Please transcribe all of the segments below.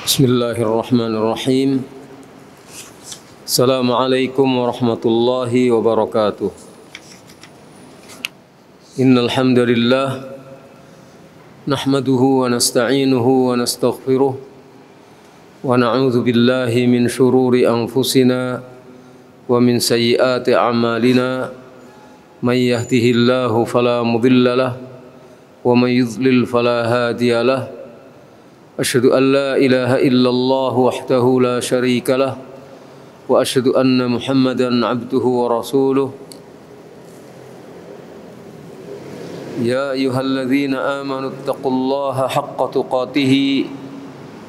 Bismillahirrahmanirrahim. Assalamualaikum warahmatullahi wabarakatuh. Innal hamdalillah nahmaduhu wa nasta'inuhu wa nastaghfiruh wa na'udzu billahi min shururi anfusina wa min sayyiati a'malina. May yahdihillahu fala mudilla lahu wa may yudlil fala hadiya lahu. أشهد أن لا إله إلا الله وحده لا شريك له وأشهد أن محمدا عبده ورسوله يا أيها الذين آمنوا اتقوا الله حق تقاته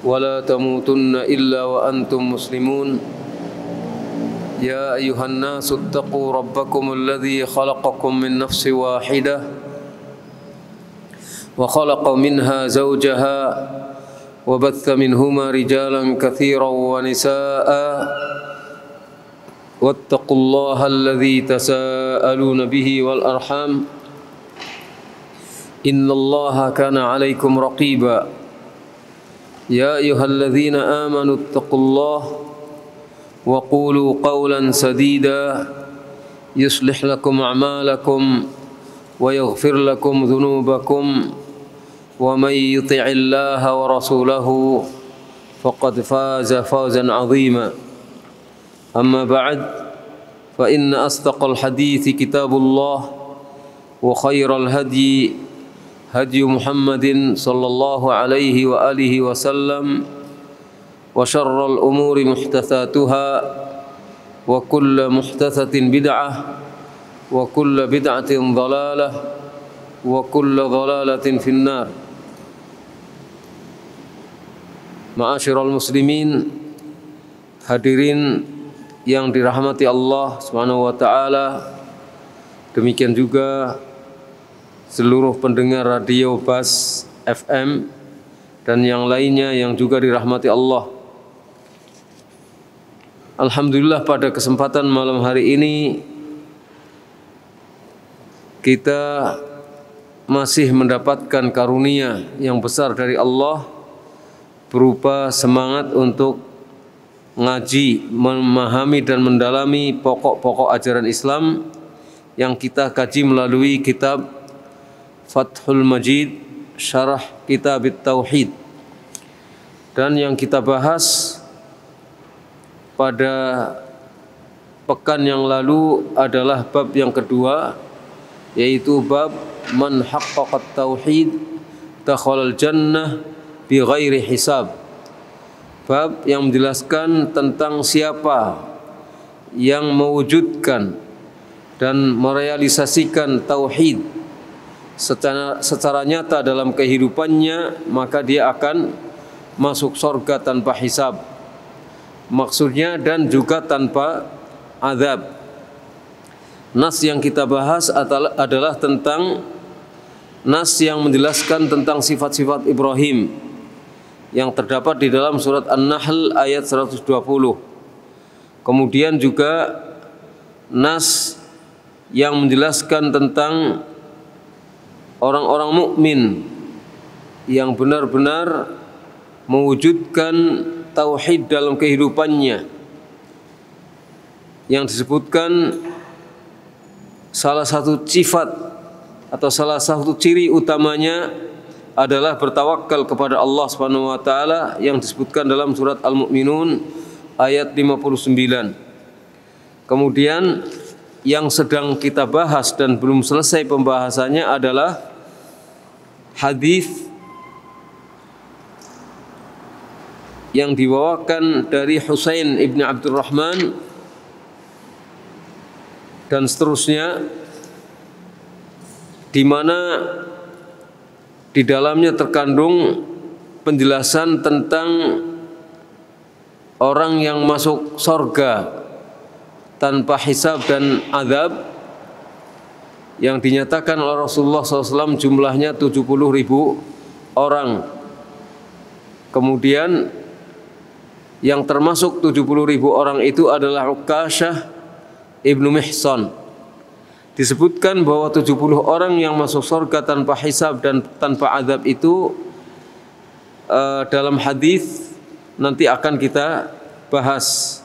ولا تموتن إلا وأنتم مسلمون يا أيها الناس اتقوا ربكم الذي خلقكم من نفس واحدة وخلق منها زوجها وبث منهما رجالا كثيرا ونساء واتقوا الله الذي تساءلون به والأرحام إن الله كان عليكم رقيبا يا أيها الذين آمنوا اتقوا الله وقولوا قولا سديدا يصلح لكم أعمالكم ويغفر لكم ذنوبكم ومن يطع الله ورسوله فقد فاز فوزا عظيما أما بعد فإن أصدق الحديث كتاب الله وخير الهدي هدي محمد صلى الله عليه وآله وسلم وشر الأمور محدثاتها وكل محدثة بدعة وكل بدعة ضلالة وكل ضلالة في النار. Ma'asyiral muslimin, hadirin yang dirahmati Allah Subhanahu wa taala. Demikian juga seluruh pendengar radio Bas FM dan yang lainnya yang juga dirahmati Allah. Alhamdulillah pada kesempatan malam hari ini kita masih mendapatkan karunia yang besar dari Allah berupa semangat untuk ngaji, memahami dan mendalami pokok-pokok ajaran Islam yang kita kaji melalui kitab Fathul Majid Syarah Kitab Tauhid. Dan yang kita bahas pada pekan yang lalu adalah bab yang kedua, yaitu bab man haqqaqat tauhid dakhalal jannah bi ghairi hisab. Bab yang menjelaskan tentang siapa yang mewujudkan dan merealisasikan tauhid secara nyata dalam kehidupannya, maka dia akan masuk surga tanpa hisab. Maksudnya dan juga tanpa azab. Nas yang kita bahas adalah tentang nas yang menjelaskan tentang sifat-sifat Ibrahim yang terdapat di dalam surat An-Nahl ayat 120. Kemudian juga nas yang menjelaskan tentang orang-orang mukmin yang benar-benar mewujudkan tauhid dalam kehidupannya, yang disebutkan salah satu sifat atau salah satu ciri utamanya adalah bertawakal kepada Allah Subhanahu wa taala yang disebutkan dalam surat Al-Mu'minun ayat 59. Kemudian yang sedang kita bahas dan belum selesai pembahasannya adalah hadis yang dibawakan dari Husain ibn Abdurrahman dan seterusnya, di mana di dalamnya terkandung penjelasan tentang orang yang masuk surga tanpa hisab dan azab yang dinyatakan oleh Rasulullah SAW jumlahnya 70.000 orang. Kemudian yang termasuk 70.000 orang itu adalah Uqasyah ibnu Mihsan. Disebutkan bahwa 70 orang yang masuk surga tanpa hisab dan tanpa azab itu dalam hadis nanti akan kita bahas.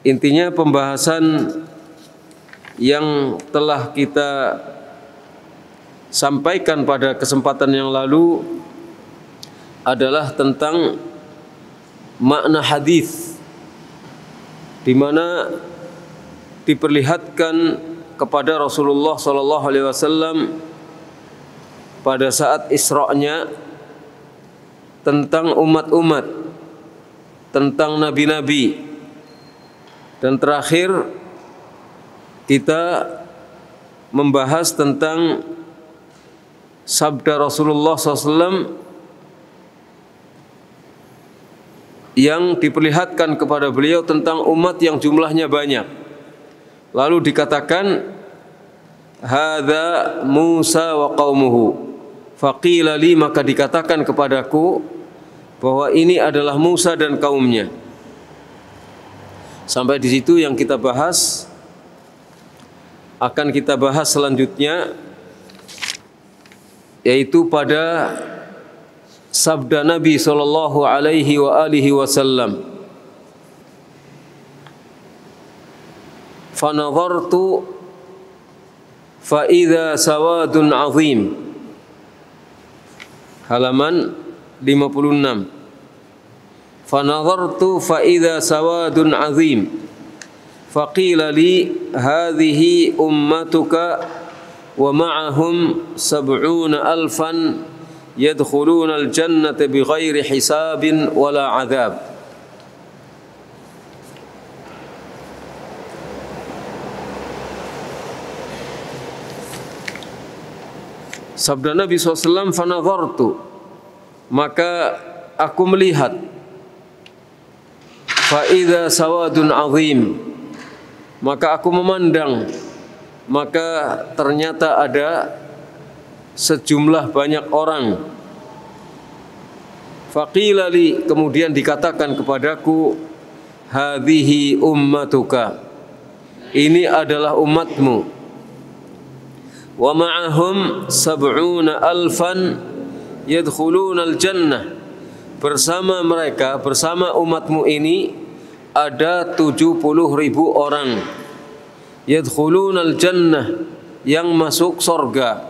Intinya pembahasan yang telah kita sampaikan pada kesempatan yang lalu adalah tentang makna hadis, di mana diperlihatkan kepada Rasulullah SAW pada saat Isra-Nya tentang umat-umat, tentang nabi-nabi, dan terakhir kita membahas tentang sabda Rasulullah SAW yang diperlihatkan kepada beliau tentang umat yang jumlahnya banyak. Lalu dikatakan, hadza Musa wa qaumuhu. Faqila li, maka dikatakan kepadaku bahwa ini adalah Musa dan kaumnya. Sampai di situ yang kita bahas. Akan kita bahas selanjutnya, yaitu pada sabda Nabi sallallahu alaihi wa alihi wasallam, fa nadhartu fa idza sawadun azim, halaman 56. Fa nadhartu fa idza sawadun azim faqila li hadhihi ummatuka wa ma'ahum 70,000 yadkhuluna al-jannata bighairi hisabin wala adab. Sabda Nabi SAW, fanadhartu, maka aku melihat, fa idza sawadun azim, maka aku memandang, maka ternyata ada sejumlah banyak orang. Faqila li, kemudian dikatakan kepadaku, hadhihi ummatuka, ini adalah umatmu. Wa ma'ahum 70,000 yadkhuluna al-jannah, bersama mereka, bersama umatmu ini ada 70.000 orang. Yadkhuluna al-jannah, yang masuk surga,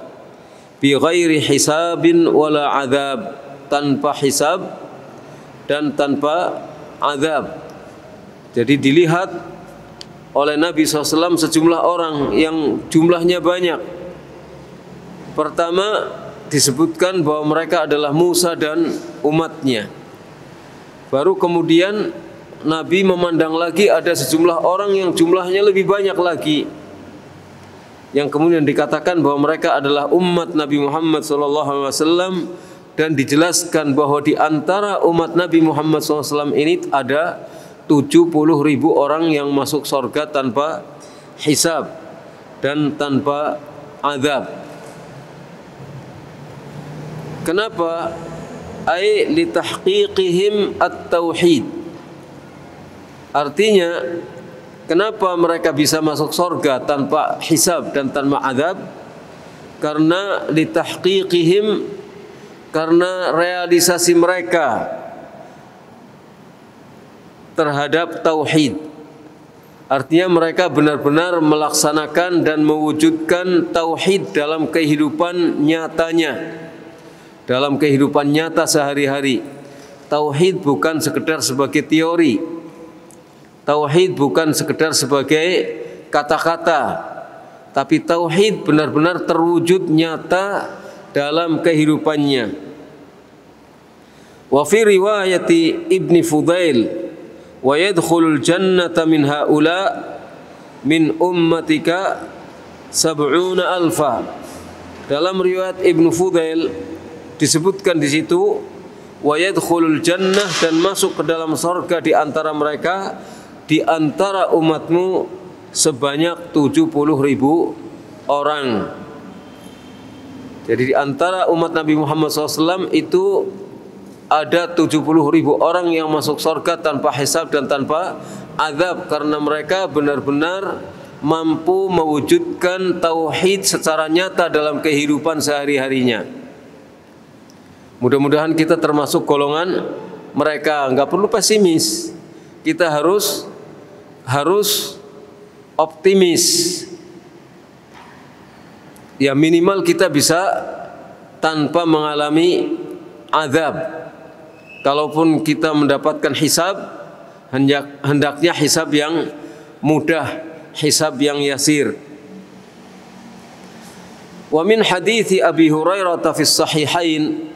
bi ghairi hisabin wala azab, tanpa hisab dan tanpa azab. Jadi dilihat oleh Nabi SAW sejumlah orang yang jumlahnya banyak. Pertama disebutkan bahwa mereka adalah Musa dan umatnya. Baru kemudian Nabi memandang lagi ada sejumlah orang yang jumlahnya lebih banyak lagi, yang kemudian dikatakan bahwa mereka adalah umat Nabi Muhammad SAW, dan dijelaskan bahwa di antara umat Nabi Muhammad SAW ini ada 70.000 orang yang masuk surga tanpa hisab dan tanpa azab. Kenapa? Ai li tahqiqihim at-tauhid. Artinya, kenapa mereka bisa masuk surga tanpa hisab dan tanpa azab? Karena litahqiqihim, karena realisasi mereka terhadap tauhid. Artinya mereka benar-benar melaksanakan dan mewujudkan tauhid dalam kehidupan nyatanya, dalam kehidupan nyata sehari-hari. Tauhid bukan sekedar sebagai teori. Tauhid bukan sekedar sebagai kata-kata, tapi tauhid benar-benar terwujud nyata dalam kehidupannya. Wa fi riwayati Ibni Fudail, wa yadkhulul jannata min haula min ummatika 70,000. Dalam riwayat Ibnu Fudail disebutkan di situ, wa yadkhulul jannah, dan masuk ke dalam surga di antara mereka, di antara umatmu sebanyak 70.000 orang. Jadi di antara umat Nabi Muhammad SAW itu ada 70.000 orang yang masuk surga tanpa hisab dan tanpa azab, karena mereka benar-benar mampu mewujudkan tauhid secara nyata dalam kehidupan sehari-harinya. Mudah-mudahan kita termasuk golongan mereka, nggak perlu pesimis. Kita harus optimis. Ya minimal kita bisa tanpa mengalami azab. Kalaupun kita mendapatkan hisab, hendaknya hisab yang mudah, hisab yang yasir. Wa min hadithi Abi Hurairah fi sahihain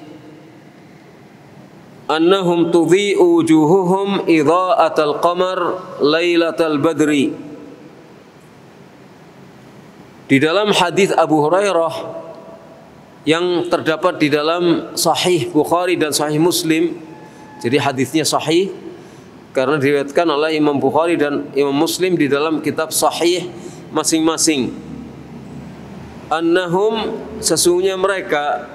annahum tudhi'u wujuhuhum idha'atal qamar lailatal badri. Di dalam hadis Abu Hurairah yang terdapat di dalam Sahih Bukhari dan Sahih Muslim, jadi hadisnya sahih karena diriwayatkan oleh Imam Bukhari dan Imam Muslim di dalam kitab Sahih masing-masing. Annahum, sesungguhnya mereka,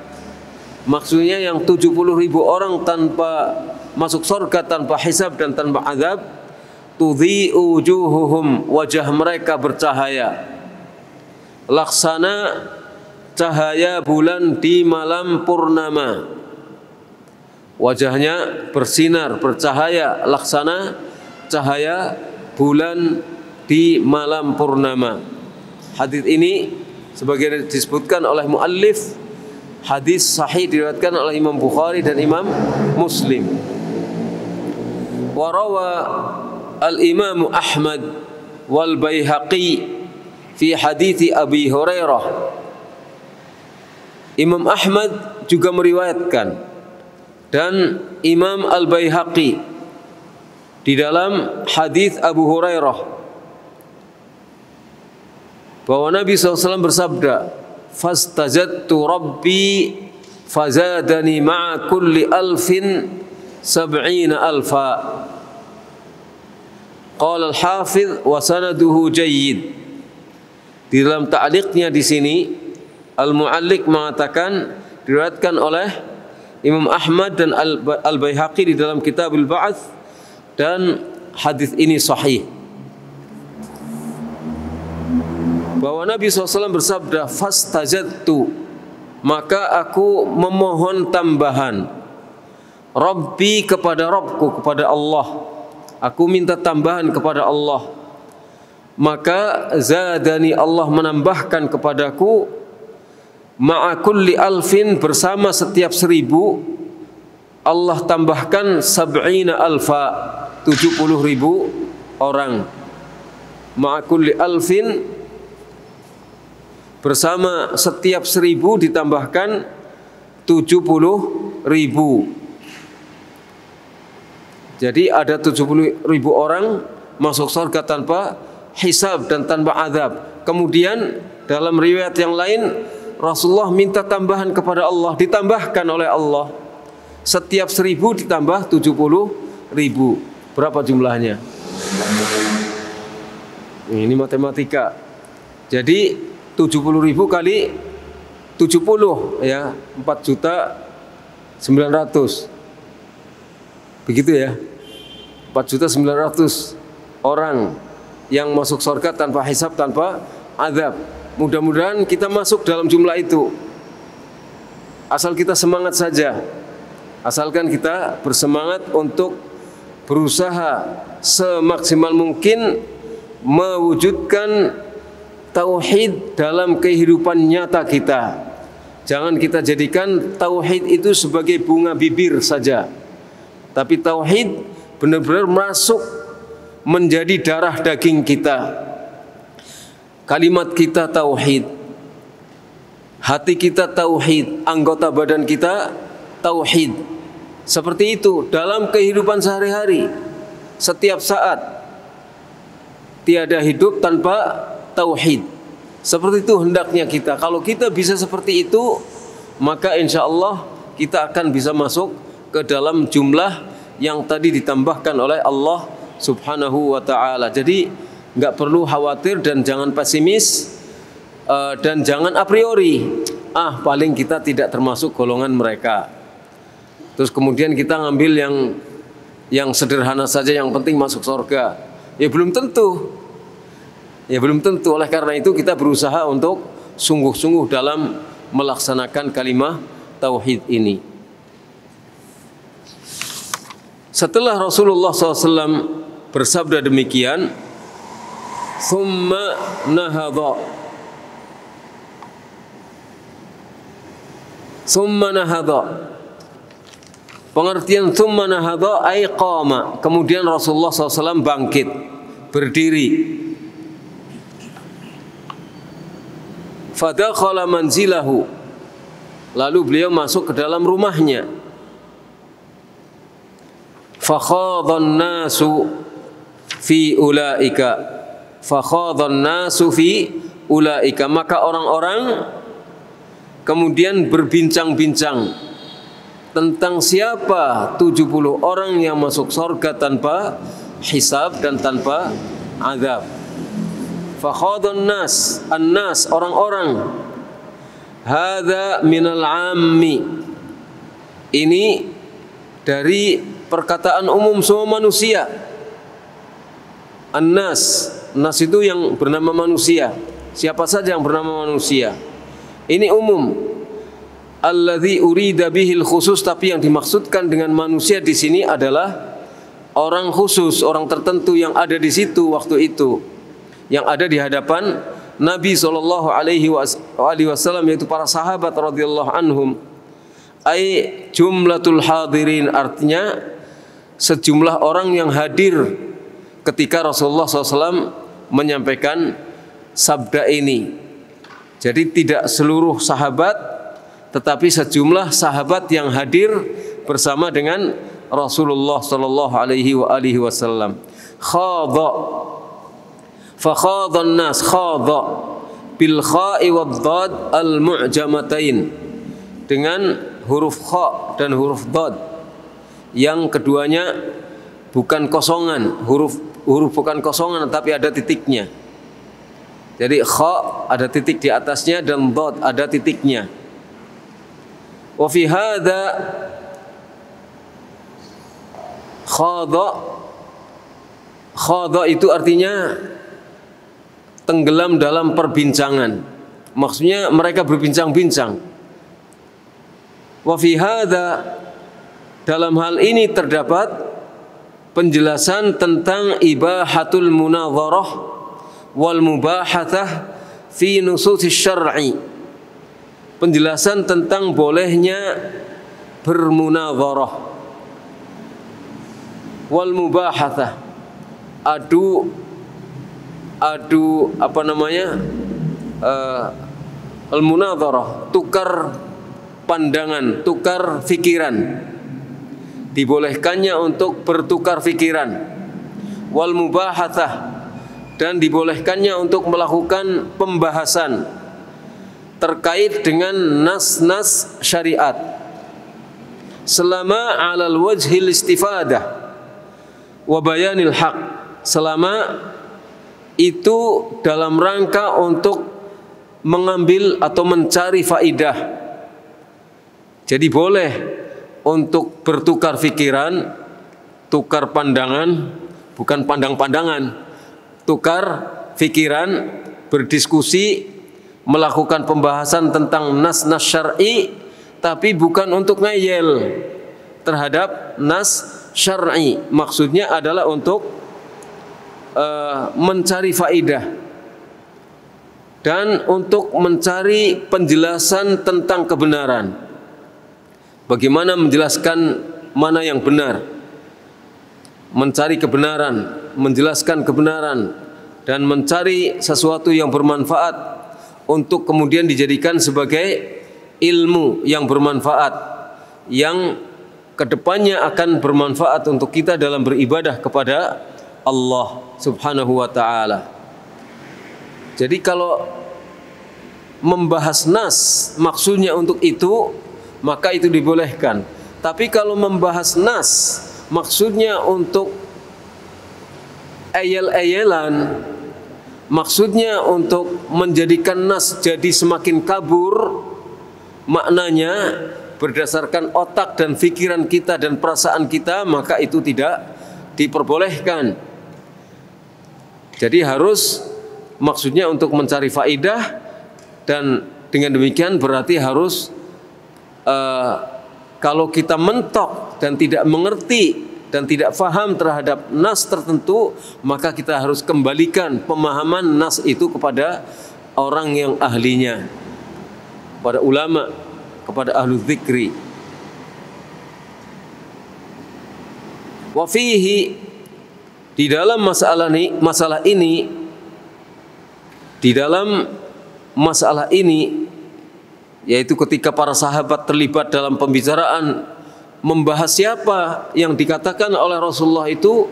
maksudnya yang 70.000 orang tanpa masuk surga, tanpa hisab dan tanpa azab, tudhi'u wujuhuhum, wajah mereka bercahaya laksana cahaya bulan di malam purnama. Wajahnya bersinar, bercahaya laksana cahaya bulan di malam purnama. Hadis ini sebagaimana disebutkan oleh muallif, hadis sahih diriwayatkan oleh Imam Bukhari dan Imam Muslim. Wa rawa al-Imam Ahmad wal Baihaqi fi hadithi Abi Hurairah. Imam Ahmad juga meriwayatkan dan Imam Al-Baihaqi di dalam hadis Abu Hurairah bahwa Nabi SAW bersabda, fastajadtu rabbi fazadani ma'a kulli alfin sab'ina alfa. Qala al-Hafidh wa sanaduhu jayyid. Di dalam ta'liqnya di sini al-mu'alliq mengatakan diriwayatkan oleh Imam Ahmad dan Al-Baihaqi di dalam Kitab Al-Ba'ats, dan hadis ini sahih. Bahwa Nabi SAW bersabda, fastajadtu, maka aku memohon tambahan, Rabbi, kepada Rabbku, kepada Allah, aku minta tambahan kepada Allah. Maka zadani, Allah menambahkan kepadaku, ma'a kulli alfin, bersama setiap 1000, Allah tambahkan sab'ina alfa, 70.000 orang. Ma'a kulli alfin, bersama setiap 1000 ditambahkan 70.000. Jadi ada 70.000 orang masuk surga tanpa hisab dan tanpa azab. Kemudian dalam riwayat yang lain Rasulullah minta tambahan kepada Allah, ditambahkan oleh Allah. Setiap 1000 ditambah 70.000. Berapa jumlahnya? Ini matematika. Jadi 70.000 kali 70 ya, 4.900.000. Begitu ya. 4.900.000 orang yang masuk surga tanpa hisab, tanpa azab. Mudah-mudahan kita masuk dalam jumlah itu. Asal kita semangat saja. Asalkan kita bersemangat untuk berusaha semaksimal mungkin mewujudkan tauhid dalam kehidupan nyata kita. Jangan kita jadikan tauhid itu sebagai bunga bibir saja, tapi tauhid benar-benar masuk menjadi darah daging kita. Kalimat kita tauhid, hati kita tauhid, anggota badan kita tauhid. Seperti itu dalam kehidupan sehari-hari. Setiap saat tiada hidup tanpa tauhid. Seperti itu hendaknya kita. Kalau kita bisa seperti itu, maka insya Allah kita akan bisa masuk ke dalam jumlah yang tadi ditambahkan oleh Allah Subhanahu wa ta'ala. Jadi nggak perlu khawatir dan jangan pesimis, dan jangan a priori, paling kita tidak termasuk golongan mereka. Terus kemudian kita ngambil yang sederhana saja, yang penting masuk surga. Ya belum tentu. Ya belum tentu. Oleh karena itu kita berusaha untuk sungguh-sungguh dalam melaksanakan kalimah tauhid ini. Setelah Rasulullah SAW bersabda demikian, thumma nahadha. Thumma nahadha. Pengertian thumma nahadha ay qama. Kemudian Rasulullah SAW bangkit, berdiri. Fadakhala manzilahu. Lalu beliau masuk ke dalam rumahnya. Fakhadhan nasu fi ulaika. Fakhadhan nasu fi ulaika. Maka orang-orang kemudian berbincang-bincang tentang siapa 70 orang yang masuk surga tanpa hisab dan tanpa azab. Fakhadhan nas, an-nas, orang-orang. Hadza minal ammi. Ini dari perkataan umum semua manusia. An-nas, nas itu yang bernama manusia. Siapa saja yang bernama manusia. Ini umum. Alladzi urida bihil khusus, tapi yang dimaksudkan dengan manusia di sini adalah orang khusus, orang tertentu yang ada di situ waktu itu, yang ada di hadapan Nabi SAW, yaitu para sahabat radhiyallahu anhum. Ai jumlatul hadirin, artinya sejumlah orang yang hadir ketika Rasulullah SAW menyampaikan sabda ini. Jadi tidak seluruh sahabat, tetapi sejumlah sahabat yang hadir bersama dengan Rasulullah SAW. Khadha, fakhadhan nas, khadha bil kha'i wad dad al mu'jamatain, dengan huruf kha dan huruf dad yang keduanya bukan kosongan, huruf bukan kosongan tapi ada titiknya. Jadi kha ada titik di atasnya dan dad ada titiknya. Wa fi hadza khadha itu artinya tenggelam dalam perbincangan. Maksudnya mereka berbincang-bincang. Wa fi hadza, dalam hal ini terdapat penjelasan tentang ibahatul munadharah wal mubahathah fi nusus syar'i. Penjelasan tentang bolehnya bermunadharah wal mubahathah, adu apa namanya, al munadharah, tukar pandangan, tukar fikiran. Dibolehkannya untuk bertukar fikiran. Wal mubahathah, dan dibolehkannya untuk melakukan pembahasan terkait dengan nas-nas syariat selama alal wajhil istifadah wa bayanil haq, selama itu dalam rangka untuk mengambil atau mencari faidah. Jadi boleh untuk bertukar fikiran, tukar pandangan, bukan pandang-pandangan, tukar fikiran, berdiskusi, melakukan pembahasan tentang nas-nas syar'i, tapi bukan untuk ngeyel terhadap nas syar'i. Maksudnya adalah untuk mencari faidah dan untuk mencari penjelasan tentang kebenaran. Bagaimana menjelaskan mana yang benar, mencari kebenaran, menjelaskan kebenaran, dan mencari sesuatu yang bermanfaat untuk kemudian dijadikan sebagai ilmu yang bermanfaat, yang kedepannya akan bermanfaat untuk kita dalam beribadah kepada Allah Subhanahu wa ta'ala. Jadi kalau membahas nas maksudnya untuk itu, maka itu dibolehkan. Tapi kalau membahas nas maksudnya untuk ayel-ayelan, maksudnya untuk menjadikan nas jadi semakin kabur maknanya berdasarkan otak dan pikiran kita dan perasaan kita, maka itu tidak diperbolehkan. Jadi harus maksudnya untuk mencari faidah, dan dengan demikian berarti harus kalau kita mentok dan tidak mengerti dan tidak faham terhadap nas tertentu, maka kita harus kembalikan pemahaman nas itu kepada orang yang ahlinya, kepada ulama, kepada ahlu dzikri. Wa fihi, di dalam masalah ini, yaitu ketika para sahabat terlibat dalam pembicaraan membahas siapa yang dikatakan oleh Rasulullah itu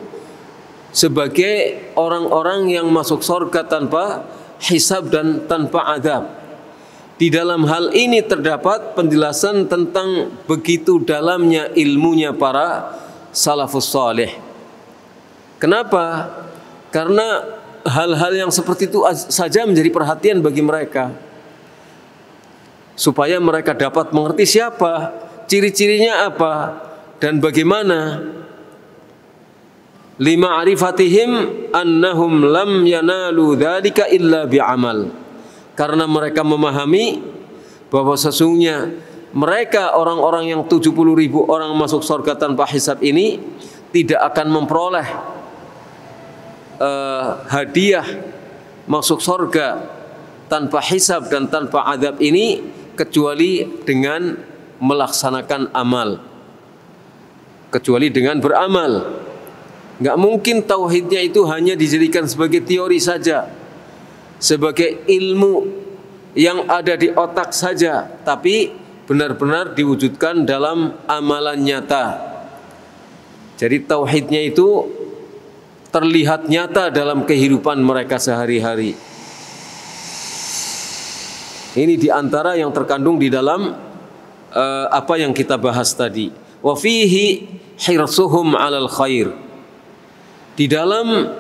sebagai orang-orang yang masuk surga tanpa hisab dan tanpa azab. Di dalam hal ini terdapat penjelasan tentang begitu dalamnya ilmunya para salafus salih. Kenapa? Karena hal-hal yang seperti itu saja menjadi perhatian bagi mereka, supaya mereka dapat mengerti siapa, ciri-cirinya apa, dan bagaimana. Lima arifatihim annahum lam yanalu dzalika illa bi'amal. Karena mereka memahami bahwa sesungguhnya mereka orang-orang yang 70.000 orang masuk surga tanpa hisab ini tidak akan memperoleh hadiah masuk surga tanpa hisab dan tanpa azab ini kecuali dengan melaksanakan amal, kecuali dengan beramal. Nggak mungkin tauhidnya itu hanya dijadikan sebagai teori saja, sebagai ilmu yang ada di otak saja, tapi benar-benar diwujudkan dalam amalan nyata. Jadi tauhidnya itu terlihat nyata dalam kehidupan mereka sehari-hari. Ini diantara yang terkandung di dalam apa yang kita bahas tadi. Wa fihi hirsuhum 'alal khair. Di dalam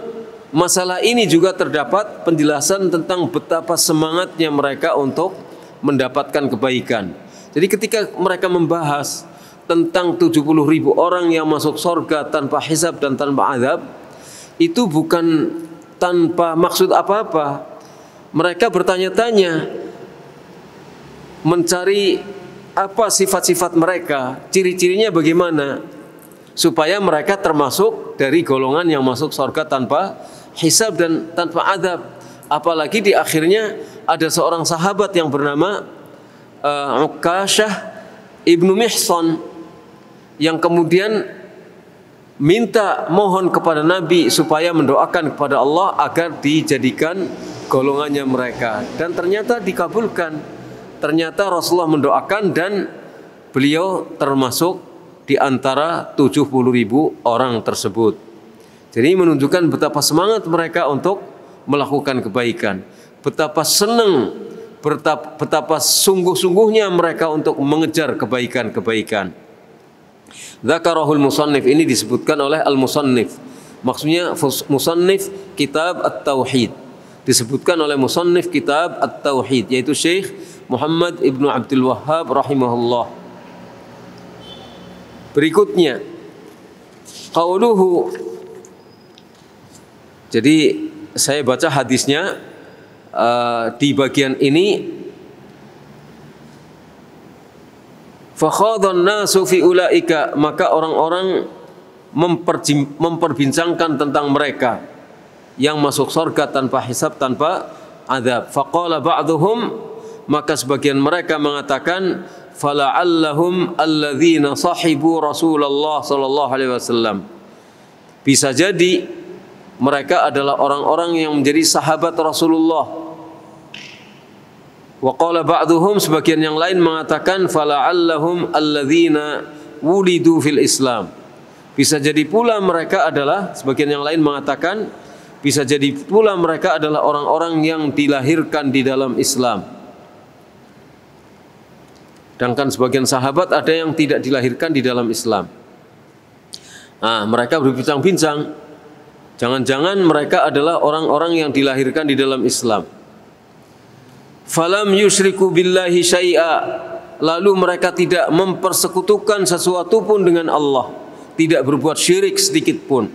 masalah ini juga terdapat penjelasan tentang betapa semangatnya mereka untuk mendapatkan kebaikan. Jadi ketika mereka membahas tentang 70.000 orang yang masuk surga tanpa hisab dan tanpa azab, itu bukan tanpa maksud apa-apa. Mereka bertanya-tanya, mencari apa sifat-sifat mereka, ciri-cirinya bagaimana, supaya mereka termasuk dari golongan yang masuk surga tanpa hisab dan tanpa azab. Apalagi di akhirnya ada seorang sahabat yang bernama Uqashah ibnu Mihsan, yang kemudian minta mohon kepada Nabi supaya mendoakan kepada Allah agar dijadikan golongannya mereka, dan ternyata dikabulkan. Ternyata Rasulullah mendoakan dan beliau termasuk di antara 70.000 orang tersebut. Jadi menunjukkan betapa semangat mereka untuk melakukan kebaikan, betapa senang, betapa sungguh-sungguhnya mereka untuk mengejar kebaikan-kebaikan. Dzakarahul musannif, ini disebutkan oleh al-musannif. Maksudnya musannif kitab at-tauhid. Disebutkan oleh musannif kitab at-tauhid, yaitu Syekh Muhammad ibnu Abdul Wahhab rahimahullah. Berikutnya qauluhu. Jadi saya baca hadisnya di bagian ini. Fakhadhan nasu fi ulaika, maka orang-orang memperbincangkan tentang mereka yang masuk surga tanpa hisab, tanpa azab. Faqala ba'dhum, maka sebagian mereka mengatakan, fala'allahum alladzina sahibu Rasulullah sallallahu alaihi wasallam. Bisa jadi mereka adalah orang-orang yang menjadi sahabat Rasulullah. Wa qala ba'dhum, sebagian yang lain mengatakan fala'allahum alladzina wulidu fil Islam. Bisa jadi pula mereka adalah, sebagian yang lain mengatakan bisa jadi pula mereka adalah orang-orang yang dilahirkan di dalam Islam. Sedangkan sebagian sahabat ada yang tidak dilahirkan di dalam Islam. Nah, mereka berbincang-bincang, jangan-jangan mereka adalah orang-orang yang dilahirkan di dalam Islam. Falam yusyriku billahi syai'a, lalu mereka tidak mempersekutukan sesuatu pun dengan Allah, tidak berbuat syirik sedikit pun.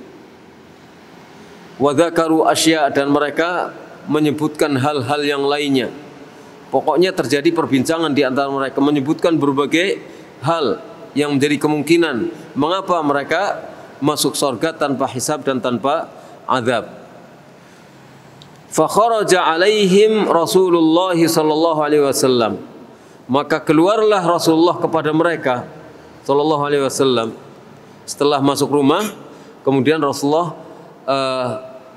Wa dzakaru asya, dan mereka menyebutkan hal-hal yang lainnya. Pokoknya terjadi perbincangan di antara mereka, menyebutkan berbagai hal yang menjadi kemungkinan mengapa mereka masuk surga tanpa hisab dan tanpa azab. Fa kharaja alaihim Rasulullah sallallahu alaihi wasallam. Maka keluarlah Rasulullah kepada mereka sallallahu alaihi wasallam. Setelah masuk rumah, kemudian Rasulullah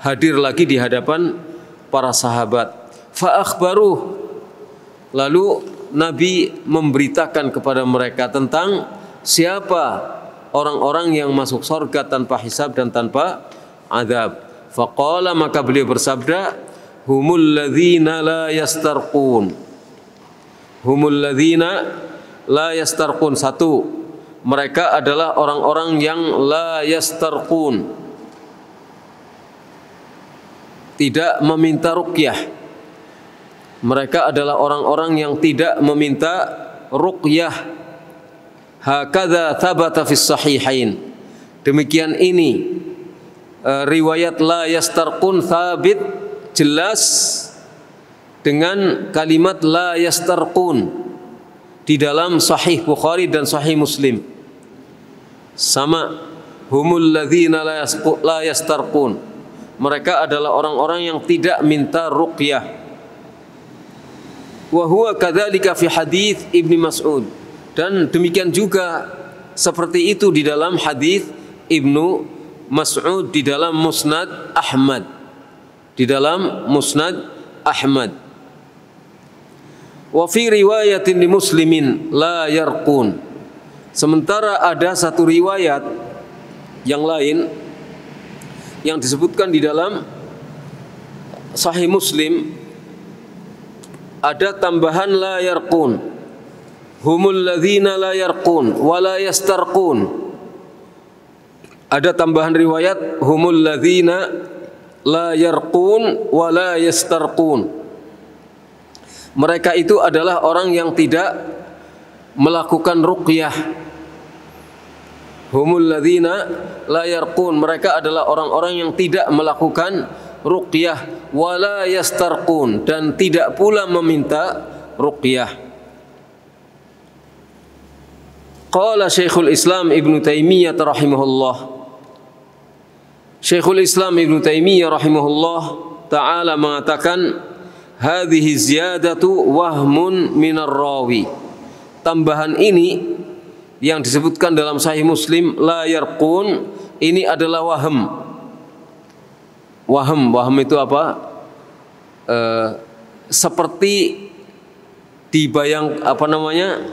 hadir lagi di hadapan para sahabat. Fa akhbaruh, lalu Nabi memberitakan kepada mereka tentang siapa orang-orang yang masuk surga tanpa hisab dan tanpa azab. Faqala, maka beliau bersabda, humul ladzina la yastarqun. Humul ladzina la yastarqun. Satu, mereka adalah orang-orang yang la yastarqun, tidak meminta ruqyah. Mereka adalah orang-orang yang tidak meminta ruqyah. Hakadza thabata fis sahihain. Demikian ini riwayat la yastarqun thabit, jelas dengan kalimat la yastarqun di dalam Sahih Bukhari dan Sahih Muslim. Sama, humul ladzina la yastarqun. Mereka adalah orang-orang yang tidak minta ruqyah. Wa huwa kadzalika fi hadits Ibnu Mas'ud. Dan demikian juga seperti itu di dalam hadis Ibnu Mas'ud di dalam Musnad Ahmad. Di dalam Musnad Ahmad. Wa fi riwayatin li Muslimin la yarqun. Sementara ada satu riwayat yang lain yang disebutkan di dalam Sahih Muslim, ada tambahan la yarqun. Humul ladzina la yarqun wa la yastarqun. Ada tambahan riwayat humul ladzina la yarqun wa la yastarqun. Mereka itu adalah orang yang tidak melakukan ruqyah. Humul ladzina la yarqun. Mereka adalah orang-orang yang tidak melakukan ruqyah, wa la yastarqun, dan tidak pula meminta ruqyah. Qala Syekhul Islam Ibnu Taimiyah rahimahullah. Syekhul Islam Ibnu Taimiyah rahimahullah taala mengatakan, hadhihi ziyadatu wahmun minar rawi. Tambahan ini yang disebutkan dalam Sahih Muslim la yarqun, ini adalah waham. Waham itu apa? Seperti dibayang apa namanya?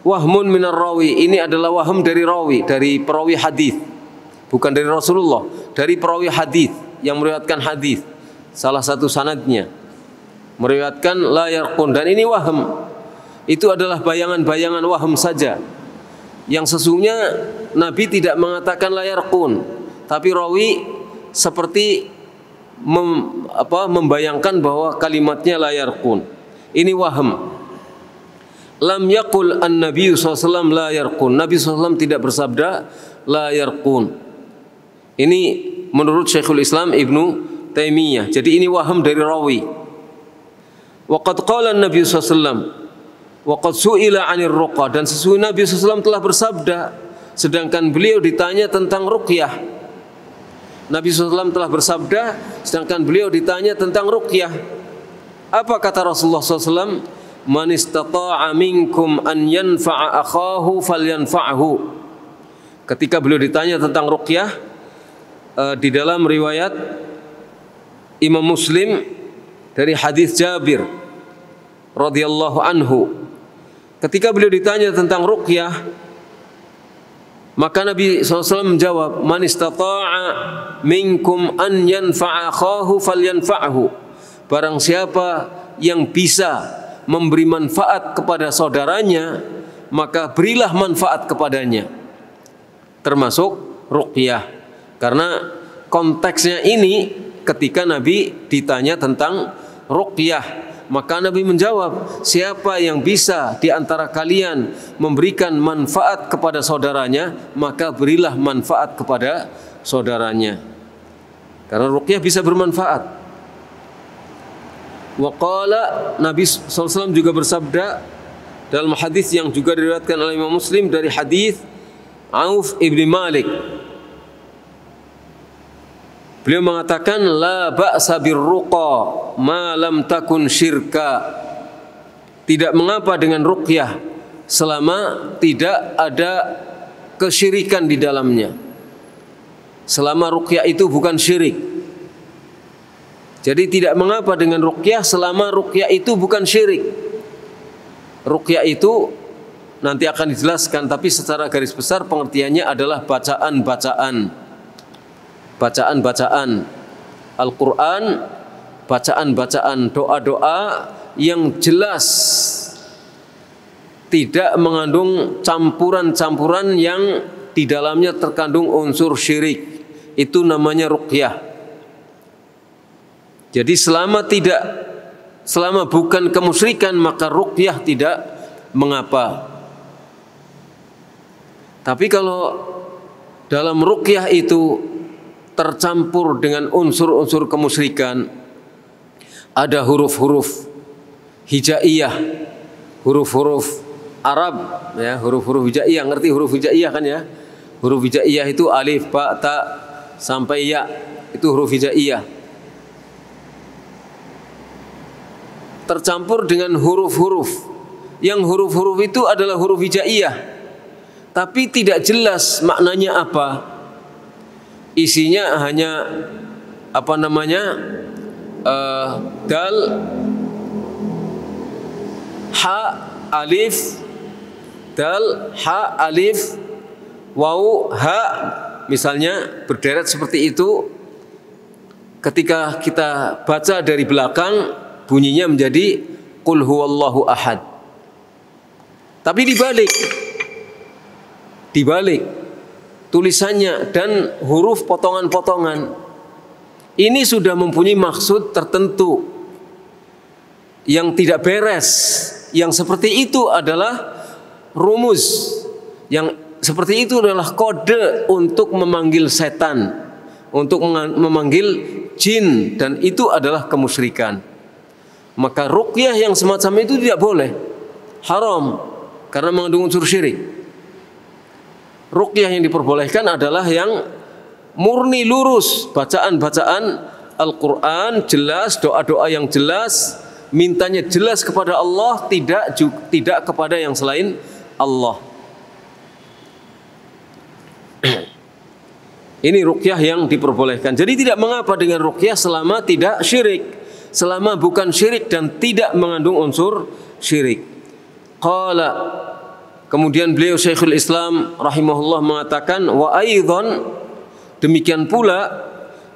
Wahmun minar rawi, ini adalah waham dari rawi, dari perawi hadis. Bukan dari Rasulullah, dari perawi hadis yang meriwayatkan hadis. Salah satu sanadnya meriwayatkan la yarqun, dan ini waham. Itu adalah bayangan-bayangan waham saja, yang sesungguhnya Nabi tidak mengatakan la yarqun, tapi rawi seperti membayangkan bahwa kalimatnya la yarqun. Ini waham. Lam yaqul an-nabiy SAW la yarqun. Nabi SAW tidak bersabda la yarqun. Ini menurut Syekhul Islam Ibnu Taimiyah. Jadi ini waham dari rawi. Wa qad qala an-nabiy SAW wa qad su'ila 'anir ruqa, dan sesungguhnya Nabi SAW telah bersabda sedangkan beliau ditanya tentang ruqyah. Nabi SAW telah bersabda sedangkan beliau ditanya tentang ruqyah. Apa kata Rasulullah SAW? Man istata'a minkum an yanfa'a akhahu falyanfa'hu. Ketika beliau ditanya tentang ruqyah, di dalam riwayat Imam Muslim dari hadis Jabir radhiyallahu anhu, ketika beliau ditanya tentang ruqyah, maka Nabi SAW menjawab, man istata'a minkum an yanfa'a akhahu falyanfa'hu. Barang siapa yang bisa memberi manfaat kepada saudaranya, maka berilah manfaat kepadanya, termasuk ruqyah. Karena konteksnya ini ketika Nabi ditanya tentang ruqyah, maka Nabi menjawab, siapa yang bisa di antara kalian memberikan manfaat kepada saudaranya, maka berilah manfaat kepada saudaranya. Karena ruqyah bisa bermanfaat. Wa qala, Nabi SAW juga bersabda dalam hadis yang juga diriwayatkan oleh Imam Muslim dari hadis Auf ibn Malik. Beliau mengatakan la ba'sa birruqa ma lam takun syirka. Tidak mengapa dengan ruqyah selama tidak ada kesyirikan di dalamnya. Selama ruqyah itu bukan syirik. Jadi tidak mengapa dengan ruqyah selama ruqyah itu bukan syirik. Ruqyah itu nanti akan dijelaskan, tapi secara garis besar pengertiannya adalah bacaan-bacaan. Bacaan-bacaan Al-Quran, bacaan-bacaan doa-doa yang jelas tidak mengandung campuran-campuran yang di dalamnya terkandung unsur syirik. Itu namanya ruqyah. Jadi selama bukan kemusyrikan maka ruqyah tidak mengapa. Tapi kalau dalam ruqyah itu tercampur dengan unsur-unsur kemusyrikan, ada huruf-huruf hijaiyah, huruf-huruf Arab, ya, huruf-huruf hijaiyah. Ngerti huruf hijaiyah kan ya? Huruf hijaiyah itu alif, ba, ta sampai ya, itu huruf hijaiyah. Tercampur dengan huruf-huruf, yang huruf-huruf itu adalah huruf hijaiyah, tapi tidak jelas maknanya apa. Isinya hanya dal, ha, alif, dal, ha, alif, waw, ha, misalnya berderet seperti itu. Ketika kita baca dari belakang bunyinya menjadi qul huwallahu ahad. Tapi dibalik tulisannya dan huruf potongan-potongan ini sudah mempunyai maksud tertentu yang tidak beres. Yang seperti itu adalah rumus, yang seperti itu adalah kode untuk memanggil setan, untuk memanggil jin, dan itu adalah kemusyrikan. Maka ruqyah yang semacam itu tidak boleh, haram, karena mengandung unsur syirik. Ruqyah yang diperbolehkan adalah yang murni lurus, bacaan-bacaan Al-Quran jelas, doa-doa yang jelas, mintanya jelas kepada Allah, tidak kepada yang selain Allah. Ini ruqyah yang diperbolehkan. Jadi tidak mengapa dengan ruqyah selama tidak syirik, selama bukan syirik dan tidak mengandung unsur syirik. Qala, kemudian beliau Syekhul Islam rahimahullah mengatakan, wa aidan, demikian pula,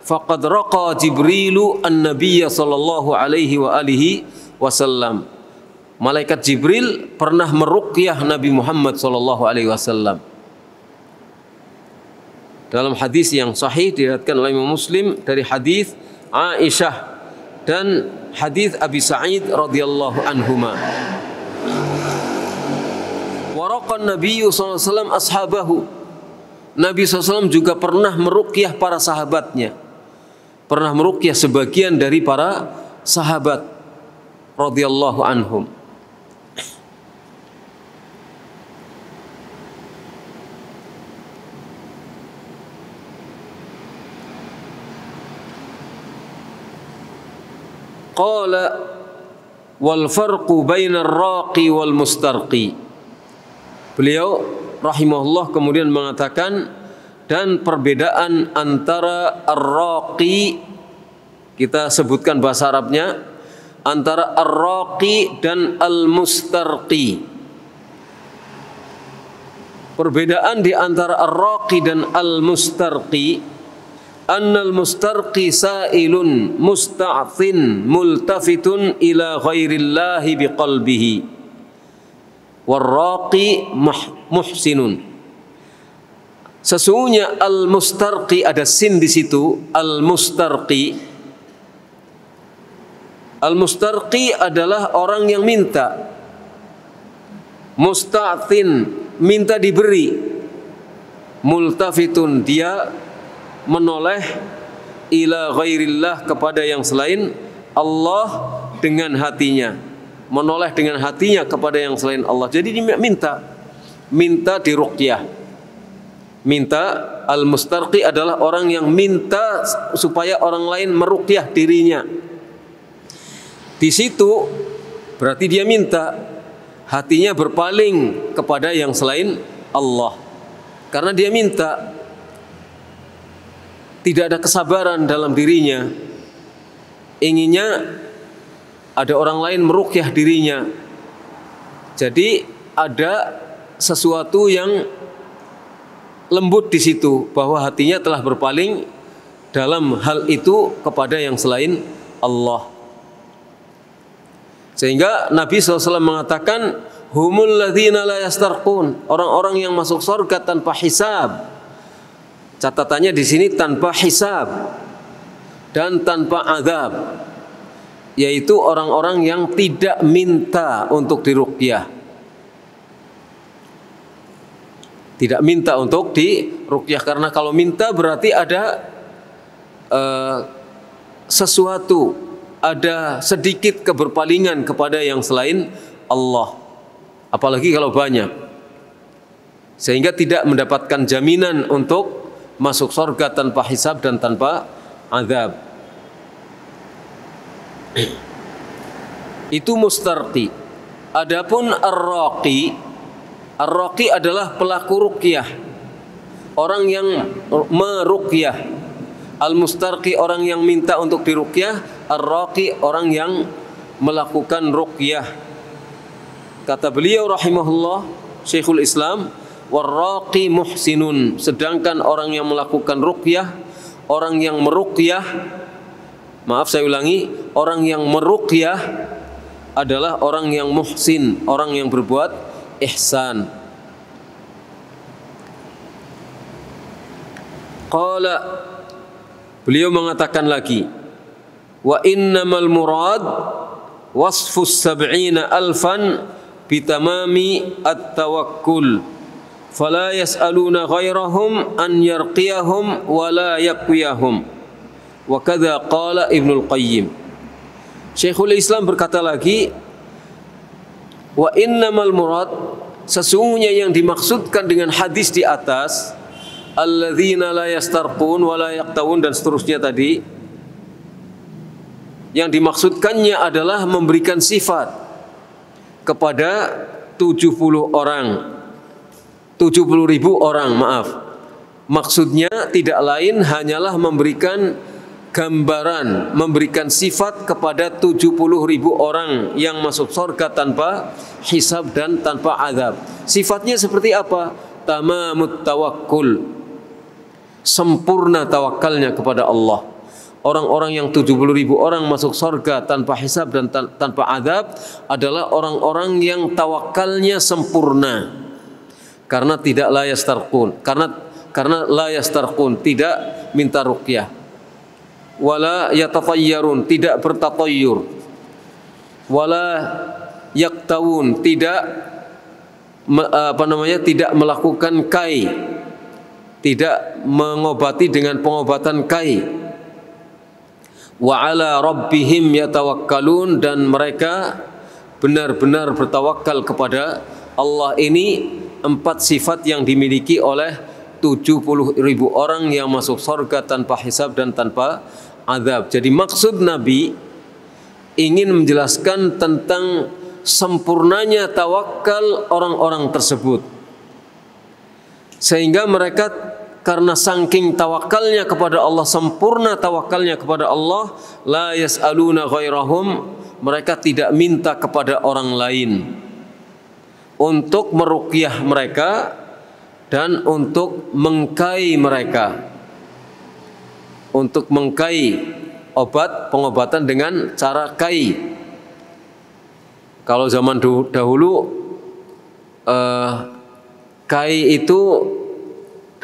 faqad raqa Jibrilu an-nabiyya sallallahu alaihi wa alihi wasallam. Malaikat Jibril pernah meruqyah Nabi Muhammad sallallahu alaihi wasallam. Dalam hadis yang sahih diriwayatkan oleh Imam Muslim dari hadis Aisyah dan hadis Abi Sa'id radhiyallahu anhuma. Waraqan Nabi sallallahu alaihi wasallam ashabahu. Nabi SAW juga pernah meruqyah para sahabatnya, pernah meruqyah sebagian dari para sahabat radhiyallahu anhum. Qala wal farqu bainar raqi wal mustarqi. Beliau rahimahullah kemudian mengatakan, dan perbedaan antara ar-raqi, kita sebutkan bahasa Arabnya, antara ar-raqi dan al-mustarqi. Perbedaan di antara ar-raqi dan al-mustarqi, annal mustarqi sa'ilun musta'thin multafitun ila ghairillahi biqalbihi, warraqi muhsinun. Sesungguhnya al-mustarqi, ada sin di situ, al-mustarqi. Al-mustarqi adalah orang yang minta. Musta'thin, minta diberi. Multafitun, dia menoleh ila ghairillah, kepada yang selain Allah dengan hatinya. Menoleh dengan hatinya kepada yang selain Allah. Jadi dia minta diruqyah. Minta, al-mustarqi adalah orang yang minta supaya orang lain meruqyah dirinya. Di situ berarti dia minta, hatinya berpaling kepada yang selain Allah. Karena dia minta, tidak ada kesabaran dalam dirinya, inginnya ada orang lain meruqyah dirinya. Jadi ada sesuatu yang lembut di situ, bahwa hatinya telah berpaling dalam hal itu kepada yang selain Allah. Sehingga Nabi SAW mengatakan, humul ladzina la yastarqun, orang-orang yang masuk surga tanpa hisab. Catatannya di sini tanpa hisab dan tanpa azab, yaitu orang-orang yang tidak minta untuk diruqyah. Tidak minta untuk diruqyah, karena kalau minta berarti ada sesuatu, ada sedikit keberpalingan kepada yang selain Allah. Apalagi kalau banyak, sehingga tidak mendapatkan jaminan untuk masuk surga tanpa hisab dan tanpa azab. Itu mustarqi. Adapun ar-raqi, ar-raqi adalah pelaku ruqyah, orang yang meruqyah. Al-mustarqi orang yang minta untuk diruqyah, ar-raqi orang yang melakukan ruqyah. Kata beliau rahimahullah, Syekhul Islam, warraqi muhsinun, sedangkan orang yang melakukan ruqyah, orang yang meruqyah, maaf saya ulangi, orang yang meruqyah adalah orang yang muhsin, orang yang berbuat ihsan. Qala, beliau mengatakan lagi, wa innamal murad wasfus sab'ina alfan bitamami at-tawakkul fala yas'aluna ghairahum an yarqiyahum wala yakwiyahum. Wa kadza qala Ibnul Qayyim. Syekhul Islam berkata lagi, wa innamal murad, sesungguhnya yang dimaksudkan dengan hadis di atas, alladzina la yastarqun wa la yaqtawun dan seterusnya tadi, yang dimaksudkannya adalah memberikan sifat kepada 70 orang, 70.000 orang, maaf. Maksudnya tidak lain hanyalah memberikan gambaran, memberikan sifat kepada 70.000 orang yang masuk surga tanpa hisab dan tanpa azab. Sifatnya seperti apa? Tamamut tawakkul, sempurna tawakalnya kepada Allah. Orang-orang yang 70.000 orang masuk surga tanpa hisab dan tanpa azab adalah orang-orang yang tawakalnya sempurna. Karena tidak la yastarqun, karena la yastarqun, tidak minta ruqyah. Wala yatatayyarun, tidak bertatayyur. Wala yaktawun, tidak tidak melakukan kai, tidak mengobati dengan pengobatan kai. Wa ala rabbihim yatawakkalun, dan mereka benar-benar bertawakal kepada Allah. Ini 4 sifat yang dimiliki oleh 70.000 orang yang masuk surga tanpa hisab dan tanpa azab. Jadi maksud Nabi ingin menjelaskan tentang sempurnanya tawakal orang-orang tersebut, sehingga mereka karena saking tawakalnya kepada Allah, sempurna tawakalnya kepada Allah, la yas'aluna ghairahum, mereka tidak minta kepada orang lain untuk meruqyah mereka dan untuk mengkai mereka, untuk mengkai obat pengobatan dengan cara kai. Kalau zaman dahulu kai itu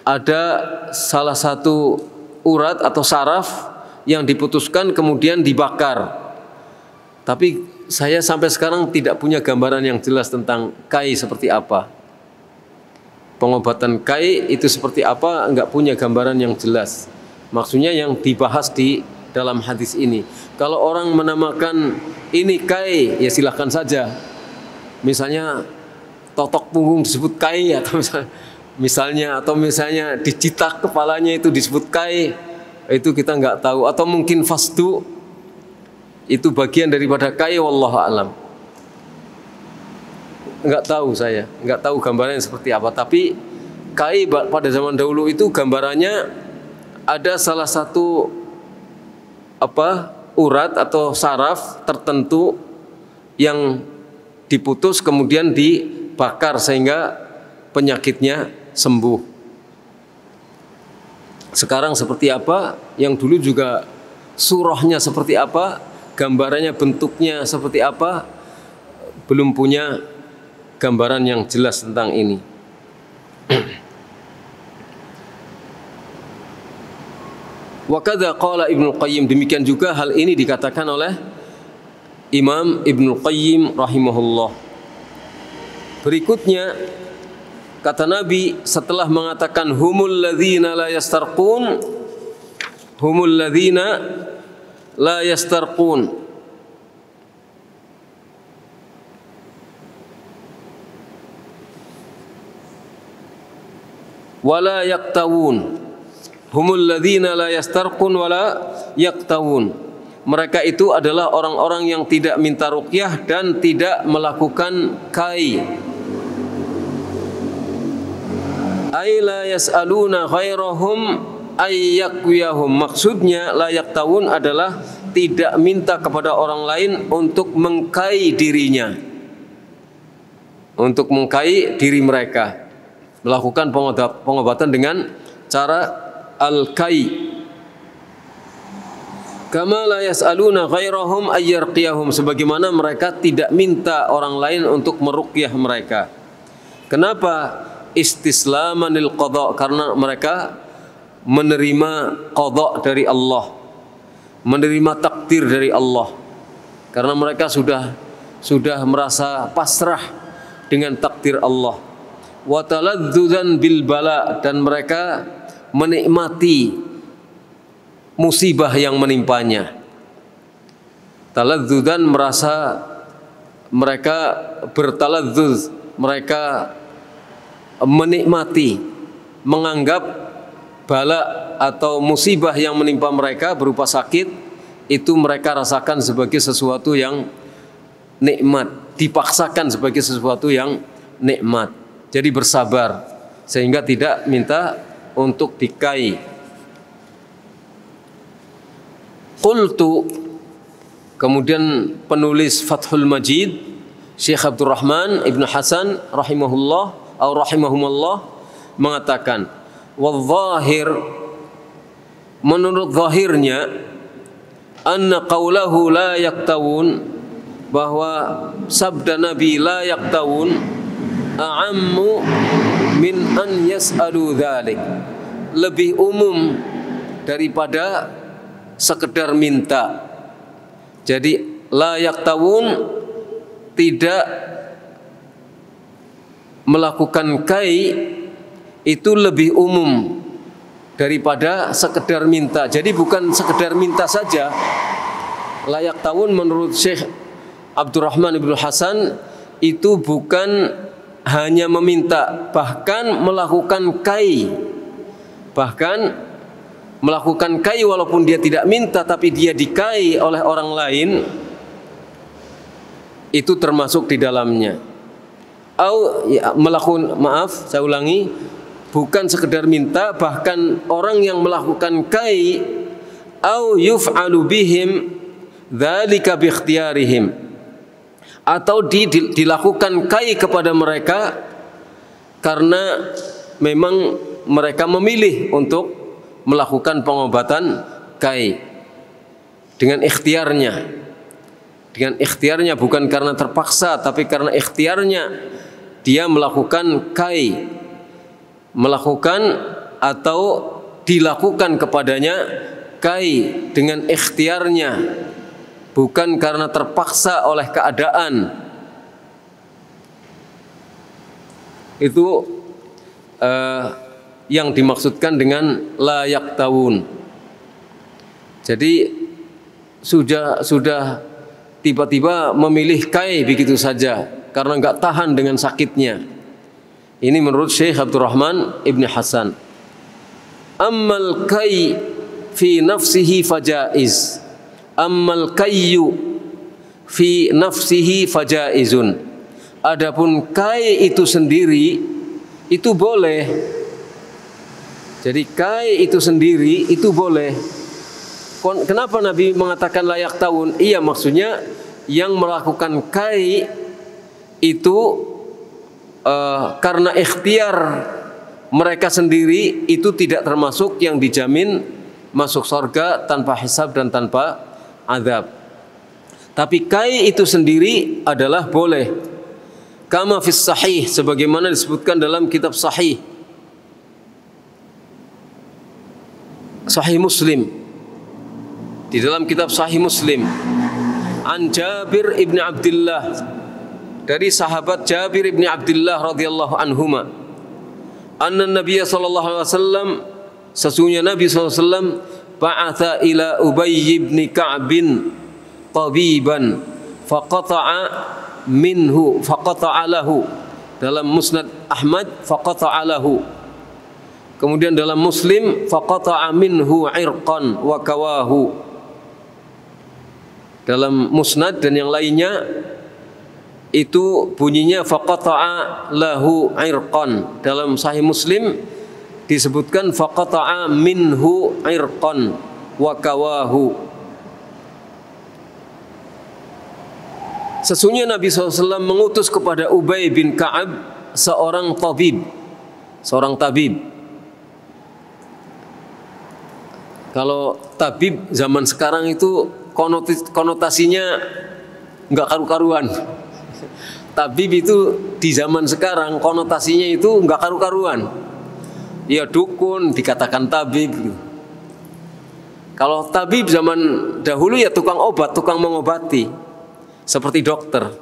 ada salah satu urat atau saraf yang diputuskan kemudian dibakar. Tapi saya sampai sekarang tidak punya gambaran yang jelas tentang kai seperti apa. Pengobatan kai itu seperti apa, enggak punya gambaran yang jelas. Maksudnya yang dibahas di dalam hadis ini. Kalau orang menamakan ini kai, ya silahkan saja. Misalnya totok punggung disebut kai, atau misalnya misalnya, atau misalnya dicitak kepalanya itu disebut kai, itu kita nggak tahu, atau mungkin fasdu itu bagian daripada kai, wallahu alam. Nggak tahu, saya nggak tahu gambarannya seperti apa, tapi kai pada zaman dahulu itu gambarannya ada salah satu urat atau saraf tertentu yang diputus kemudian dibakar sehingga penyakitnya sembuh. Sekarang seperti apa, yang dulu juga surahnya seperti apa, gambarannya, bentuknya seperti apa, belum punya gambaran yang jelas tentang ini. Wa kadza qala Ibnu Qayyim, demikian juga hal ini dikatakan oleh Imam Ibnu Qayyim rahimahullah. Berikutnya kata Nabi setelah mengatakan humul ladzina la yastarqun, humul ladzina la yastarqun, wala yaktawun. Humul ladzina la yastarqun wala yaktawun. Mereka itu adalah orang-orang yang tidak minta ruqyah dan tidak melakukan kai. Ay la yas'aluna ghairahum ay yakwiyahum. Maksudnya la yaktawun adalah tidak minta kepada orang lain untuk mengkai dirinya, untuk mengkai diri mereka, melakukan pengobatan dengan cara al-kai. Kama la yas'aluna ghairahum ayyarqiyahum, sebagaimana mereka tidak minta orang lain untuk meruqyah mereka. Kenapa? Istislaman lil qada, karena mereka menerima qada dari Allah, menerima takdir dari Allah, karena mereka sudah merasa pasrah dengan takdir Allah. Wa taladzzudzan bil bala, dan mereka menikmati musibah yang menimpanya. Taladzzudzan, merasa mereka bertaladzuz, mereka menikmati, menganggap bala atau musibah yang menimpa mereka berupa sakit itu mereka rasakan sebagai sesuatu yang nikmat, dipaksakan sebagai sesuatu yang nikmat. Jadi bersabar sehingga tidak minta untuk dikai. Qultu, kemudian penulis Fathul Majid Syekh Abdurrahman Ibn Hasan rahimahullah atau rahimahumullah mengatakan, wal-zahir, menurut zahirnya, anna qawlahu la yaktawun, bahwa sabda Nabi la yaktawun a'ammu min an yas'alu dhalik, lebih umum daripada sekedar minta. Jadi la yaktawun, tidak melakukan kai, itu lebih umum daripada sekedar minta. Jadi bukan sekedar minta saja. La yaktawun menurut Syekh Abdurrahman Ibn Hasan itu bukan hanya meminta, bahkan melakukan kai. Bahkan melakukan kai walaupun dia tidak minta tapi dia dikai oleh orang lain, itu termasuk di dalamnya. Au ya, melakukan, maaf saya ulangi, bukan sekedar minta, bahkan orang yang melakukan kai, au yuf'alu bihim dzalika bi ikhtiyarihim, atau dilakukan kai kepada mereka karena memang mereka memilih untuk melakukan pengobatan kai dengan ikhtiarnya. Dengan ikhtiarnya, bukan karena terpaksa, tapi karena ikhtiarnya dia melakukan kai, melakukan atau dilakukan kepadanya kai dengan ikhtiarnya, bukan karena terpaksa oleh keadaan. Itu yang dimaksudkan dengan la yaktawun. Jadi sudah tiba-tiba memilih kai begitu saja karena nggak tahan dengan sakitnya. Ini menurut Syekh Abdurrahman Ibn Hasan. Ammal kai fi nafsihi fajaiz. Ammal kayyu fi nafsihi fajaizun. Adapun kai itu sendiri itu boleh. Jadi kai itu sendiri itu boleh. Kenapa Nabi mengatakan layak tahun? Iya, maksudnya yang melakukan kai itu karena ikhtiar mereka sendiri, itu tidak termasuk yang dijamin masuk surga tanpa hisab dan tanpa azab. Tapi kai itu sendiri adalah boleh. Kama fis sahih, sebagaimana disebutkan dalam kitab sahih Muslim. Di dalam kitab Sahih Muslim, an Jabir ibn Abdullah, dari sahabat Jabir ibn Abdullah radhiyallahu anhuma, anna Nabiy sallallahu alaihi wasallam, sesungguhnya Nabi sallallahu alaihi wasallam, ba'atha ila Ubay ibn Ka'b tabiban faqata'a lahu, dalam Musnad Ahmad faqata'a lahu, kemudian dalam Muslim faqata'a minhu irqan wa kawahu, dalam Musnad dan yang lainnya itu bunyinya faqata'a lahu irqan. Dalam Sahih Muslim disebutkan faqata'a minhu irqan wa kawahu. Sesungguhnya Nabi SAW mengutus kepada Ubay bin Ka'ab seorang tabib. Kalau tabib zaman sekarang itu konotasinya nggak karu-karuan. Tabib itu di zaman sekarang konotasinya itu nggak karu-karuan. Ya dukun dikatakan tabib. Kalau tabib zaman dahulu ya tukang obat, tukang mengobati, seperti dokter.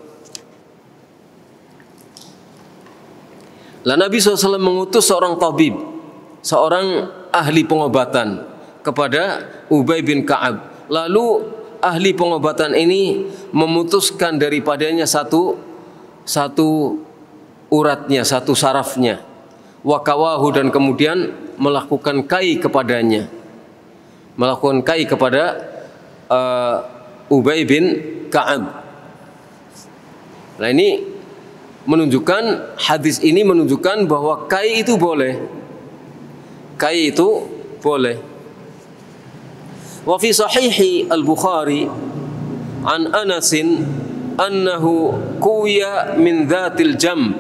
Lah Nabi SAW mengutus seorang tabib, seorang ahli pengobatan kepada Ubay bin Ka'ab. Lalu ahli pengobatan ini memutuskan daripadanya satu uratnya, satu sarafnya, wakawahu, dan kemudian melakukan kai kepadanya, melakukan kai kepada Ubay bin Ka'ab. Nah ini menunjukkan, hadis ini menunjukkan bahwa kai itu boleh, kai itu boleh. Wa fi sahihi al-Bukhari an Anas annahu kuya min dhatil jamb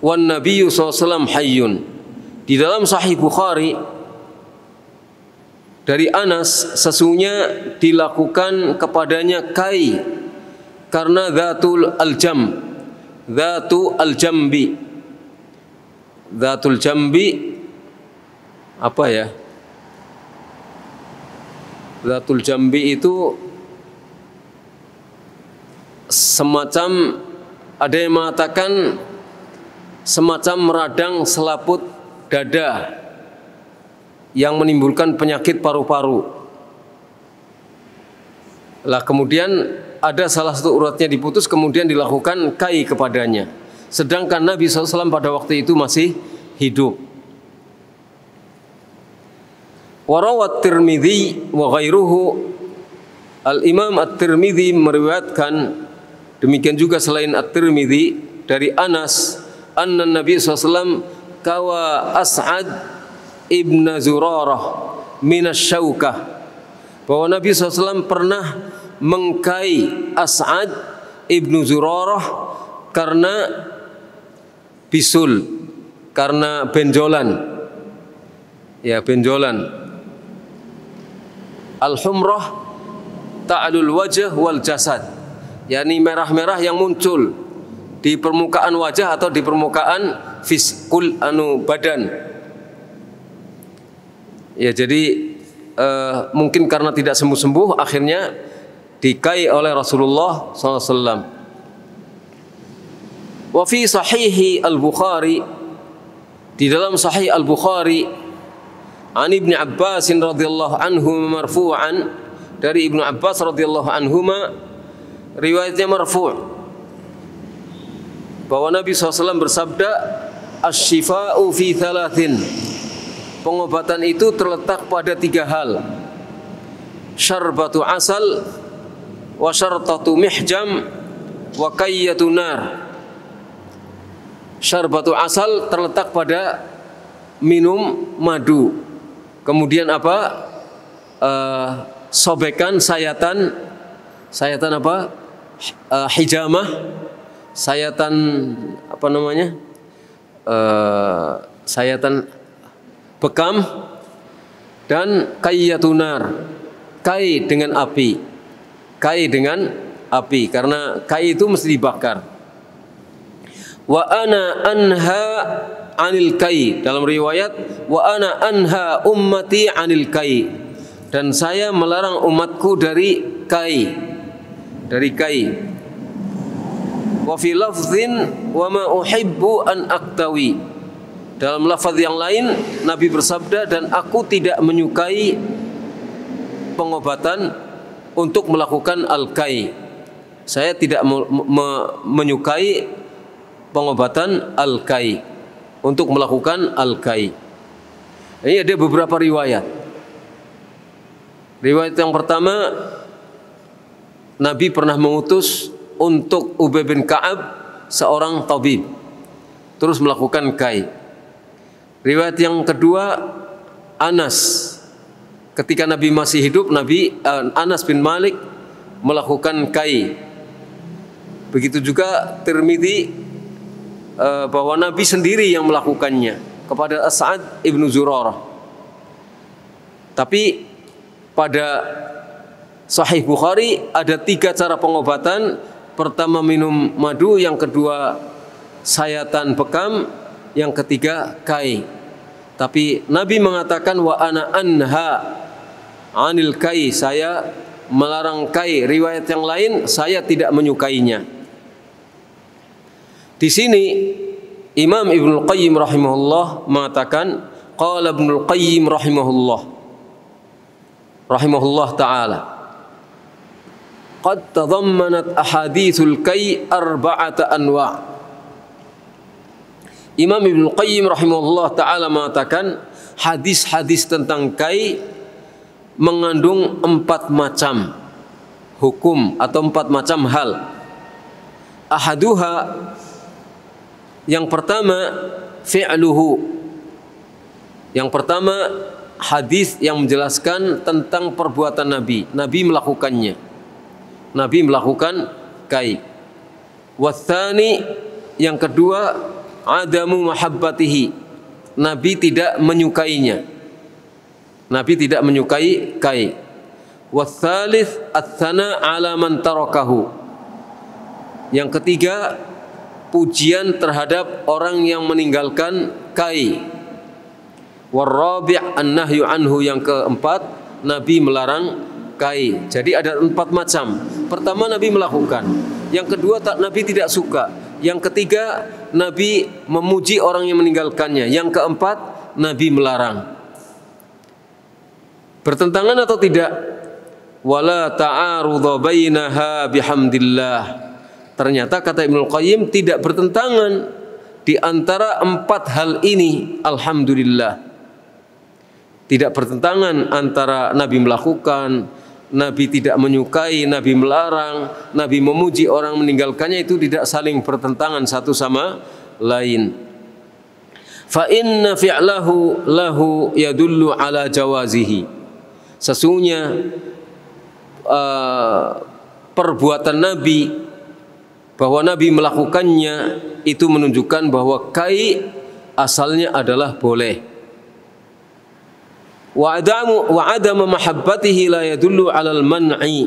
wan nabiyyu sallallahu alaihi wasallam hayyun. Di dalam Sahih Bukhari dari Anas, sesungguhnya dilakukan kepadanya kai karena dhatul jambi apa ya? Dhatul jambi itu semacam, ada yang mengatakan semacam meradang selaput dada yang menimbulkan penyakit paru-paru. Lah kemudian ada salah satu uratnya diputus, kemudian dilakukan kai kepadanya. Sedangkan Nabi SAW pada waktu itu masih hidup. Warawat Tirmidzi wa ghairuhu, Al-Imam At-Tirmidzi meriwayatkan, demikian juga selain At-Tirmidzi, dari Anas anna Nabi SAW kawa As'ad ibn Zurarah minasyaukah, bahwa Nabi SAW pernah mengkai As'ad ibn Zurarah karena bisul, karena benjolan, ya benjolan. Al-humrah ta'alul wajah wal jasad, yakni merah-merah yang muncul di permukaan wajah atau di permukaan fiskul badan. Ya jadi mungkin karena tidak sembuh-sembuh akhirnya dikai oleh Rasulullah SAW. Wa fi sahihi al-Bukhari, di dalam Sahih al-Bukhari, an Ibnu Abbas radhiyallahu anhu marfu'an, dari Ibnu Abbas radhiyallahu anhuma, riwayatnya marfu', bahwa Nabi SAW bersabda, Asy-syifa'u fi thalathin. Pengobatan itu terletak pada 3 hal. Syarbatu asal, wa syartatu mihjam, wa kayyatu nar. Syarbatu asal terletak pada minum madu. Kemudian apa? Sobekan, sayatan apa? Hijamah, sayatan apa namanya? Sayatan bekam, dan kayyatunar, kai dengan api. Kai dengan api, karena kai itu mesti dibakar. Wa ana anha anil kai, dalam riwayat wa ana anha ummati anil kai, dan saya melarang umatku dari kai. Wa fi lafzin wa ma uhibbu an aktawi. Dalam lafaz yang lain Nabi bersabda, dan aku tidak menyukai pengobatan untuk melakukan al-kai. Saya tidak menyukai pengobatan al-kai, untuk melakukan al-kai. Ini ada beberapa riwayat. Riwayat yang pertama, Nabi pernah mengutus untuk Ubay bin Ka'ab, seorang tabib, terus melakukan kai. Riwayat yang kedua, Anas, ketika Nabi masih hidup, Anas bin Malik melakukan kai. Begitu juga Tirmidzi, bahwa Nabi sendiri yang melakukannya kepada As'ad ibnu Zurarah. Tapi pada Sahih Bukhari ada 3 cara pengobatan. Pertama minum madu, yang kedua sayatan bekam, yang ketiga kai. Tapi Nabi mengatakan wa ana anha anil kai, saya melarang kai. Riwayat yang lain, saya tidak menyukainya. Di sini Imam Ibnul Qayyim rahimahullah mengatakan, qala Ibnul Qayyim rahimahullah ta'ala, qad tadammanat ahadithul kai 4 anwa'. Imam Ibnul Qayyim rahimahullah ta'ala mengatakan, hadis-hadis tentang kai mengandung 4 macam hukum atau 4 macam hal. Ahaduha, yang pertama, fi'luhu. Yang pertama, hadis yang menjelaskan tentang perbuatan Nabi. Nabi melakukannya. Nabi melakukan kai. Wathani, yang kedua, adamu mahabbatihi. Nabi tidak menyukainya. Nabi tidak menyukai kai. Wathalith ats-tsana 'ala man tarakahu. Yang ketiga, pujian terhadap orang yang meninggalkan kai. Warabi' an-nahyu anhu. Yang keempat, Nabi melarang kai. Jadi ada 4 macam. Pertama, Nabi melakukan. Yang kedua, Nabi tidak suka. Yang ketiga, Nabi memuji orang yang meninggalkannya. Yang keempat, Nabi melarang. Bertentangan atau tidak? Wala ta'arudha bainaha bihamdillah. Ternyata kata Ibnul Qayyim tidak bertentangan di antara 4 hal ini. Alhamdulillah. Tidak bertentangan antara Nabi melakukan, Nabi tidak menyukai, Nabi melarang, Nabi memuji orang meninggalkannya, itu tidak saling bertentangan satu sama lain. Fa inna fi'lahu lahu yadullu ala jawazihi. Sesungguhnya perbuatan Nabi, bahwa Nabi melakukannya, itu menunjukkan bahwa kai asalnya adalah boleh. Wa adamu mahabbatihi la yadullu 'alal man'i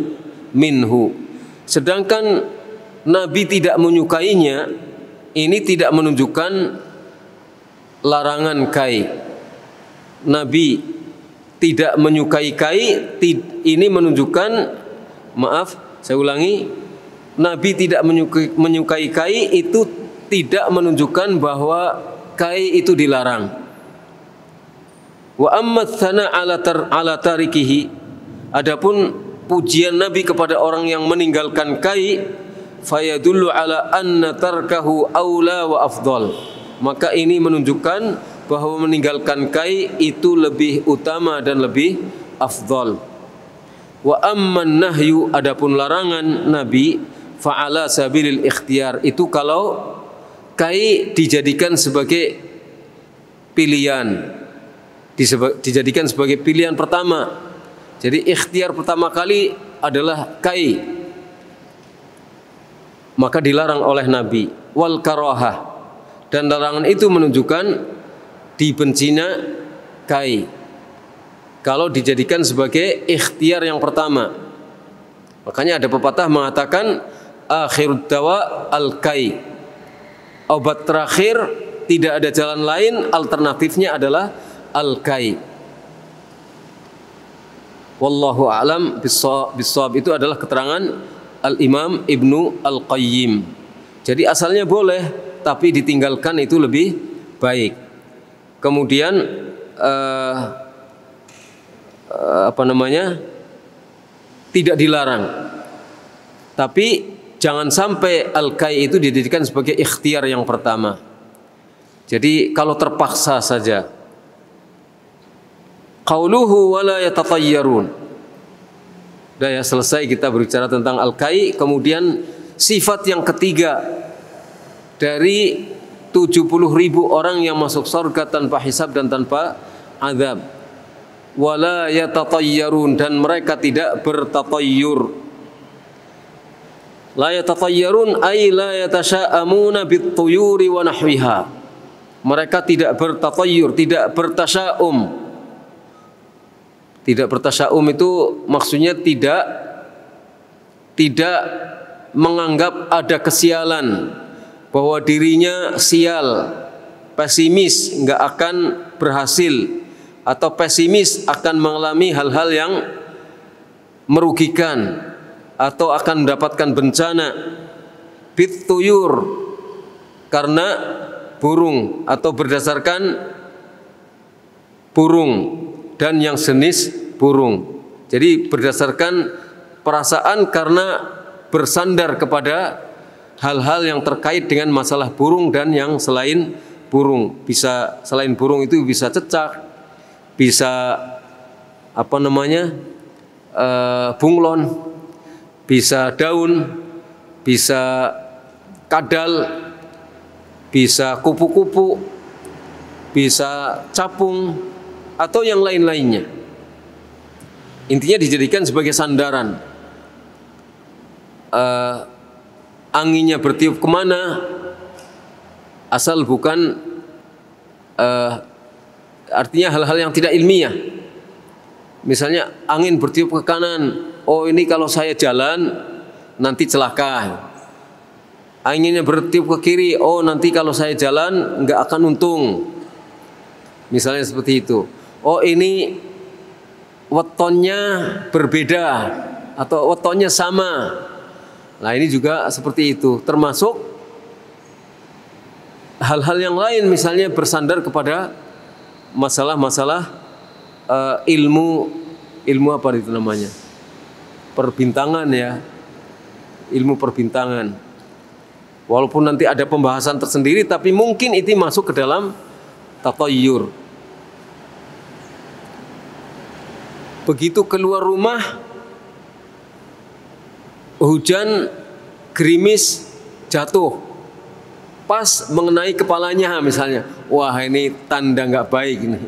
minhu. Sedangkan Nabi tidak menyukainya, ini tidak menunjukkan larangan kai. Nabi tidak menyukai kai, ini menunjukkan, maaf, saya ulangi, Nabi tidak menyukai kai itu tidak menunjukkan bahwa kai itu dilarang. Wa amma tsana ala tarikihi, adapun pujian Nabi kepada orang yang meninggalkan kai, fayadullu ala anna tarkahu aula wa afdal. maka ini menunjukkan bahwa meninggalkan kai itu lebih utama dan lebih afdal. Wa amman nahyu, adapun larangan Nabi, fa'ala sabilil ikhtiyar, itu kalau kai dijadikan sebagai pilihan, dijadikan sebagai pilihan pertama. Jadi ikhtiar pertama kali adalah kai, maka dilarang oleh Nabi. Wal karahah, dan larangan itu menunjukkan dibencinya kai kalau dijadikan sebagai ikhtiar yang pertama. Makanya ada pepatah mengatakan akhirud dawa al kai, obat terakhir tidak ada jalan lain, alternatifnya adalah al kai. Wallahu a'lam bissawab, itu adalah keterangan Al-Imam Ibnu Al-Qayyim. Jadi asalnya boleh, tapi ditinggalkan itu lebih baik. Kemudian tidak dilarang, tapi jangan sampai al-kai itu dijadikan sebagai ikhtiar yang pertama. Jadi kalau terpaksa saja. Qauluhu wala yatatayyarun. Sudah ya, selesai kita berbicara tentang al-kai. Kemudian sifat yang ketiga dari 70.000 orang yang masuk surga tanpa hisab dan tanpa azab. Wala yatatayyarun, dan mereka tidak bertatayyur. La yatatayyarun ay la yatasha'amuna bit-tuyuri wa nahwiha. Mereka tidak bertatayyur, tidak bertasya'um. Tidak bertasya'um itu maksudnya tidak menganggap ada kesialan, bahwa dirinya sial, pesimis, nggak akan berhasil, atau pesimis akan mengalami hal-hal yang merugikan atau akan mendapatkan bencana. Bituyur, karena burung atau berdasarkan burung dan yang jenis burung. Jadi berdasarkan perasaan karena bersandar kepada hal-hal yang terkait dengan masalah burung dan yang selain burung. Bisa selain burung itu bisa cecak, bisa bunglon, bisa daun, bisa kadal, bisa kupu-kupu, bisa capung, atau yang lain-lainnya. Intinya dijadikan sebagai sandaran. Anginnya bertiup kemana, asal bukan artinya hal-hal yang tidak ilmiah. Misalnya angin bertiup ke kanan, oh ini kalau saya jalan nanti celaka. Anginnya bertiup ke kiri, oh nanti kalau saya jalan nggak akan untung. Misalnya seperti itu. Oh ini wetonnya berbeda atau wetonnya sama. Nah ini juga seperti itu. Termasuk hal-hal yang lain, misalnya bersandar kepada masalah-masalah ilmu apa itu namanya? Perbintangan ya. Ilmu perbintangan. Walaupun nanti ada pembahasan tersendiri, tapi mungkin itu masuk ke dalam tatayyur. Begitu keluar rumah, hujan gerimis jatuh, pas mengenai kepalanya misalnya, wah ini tanda nggak baik ini,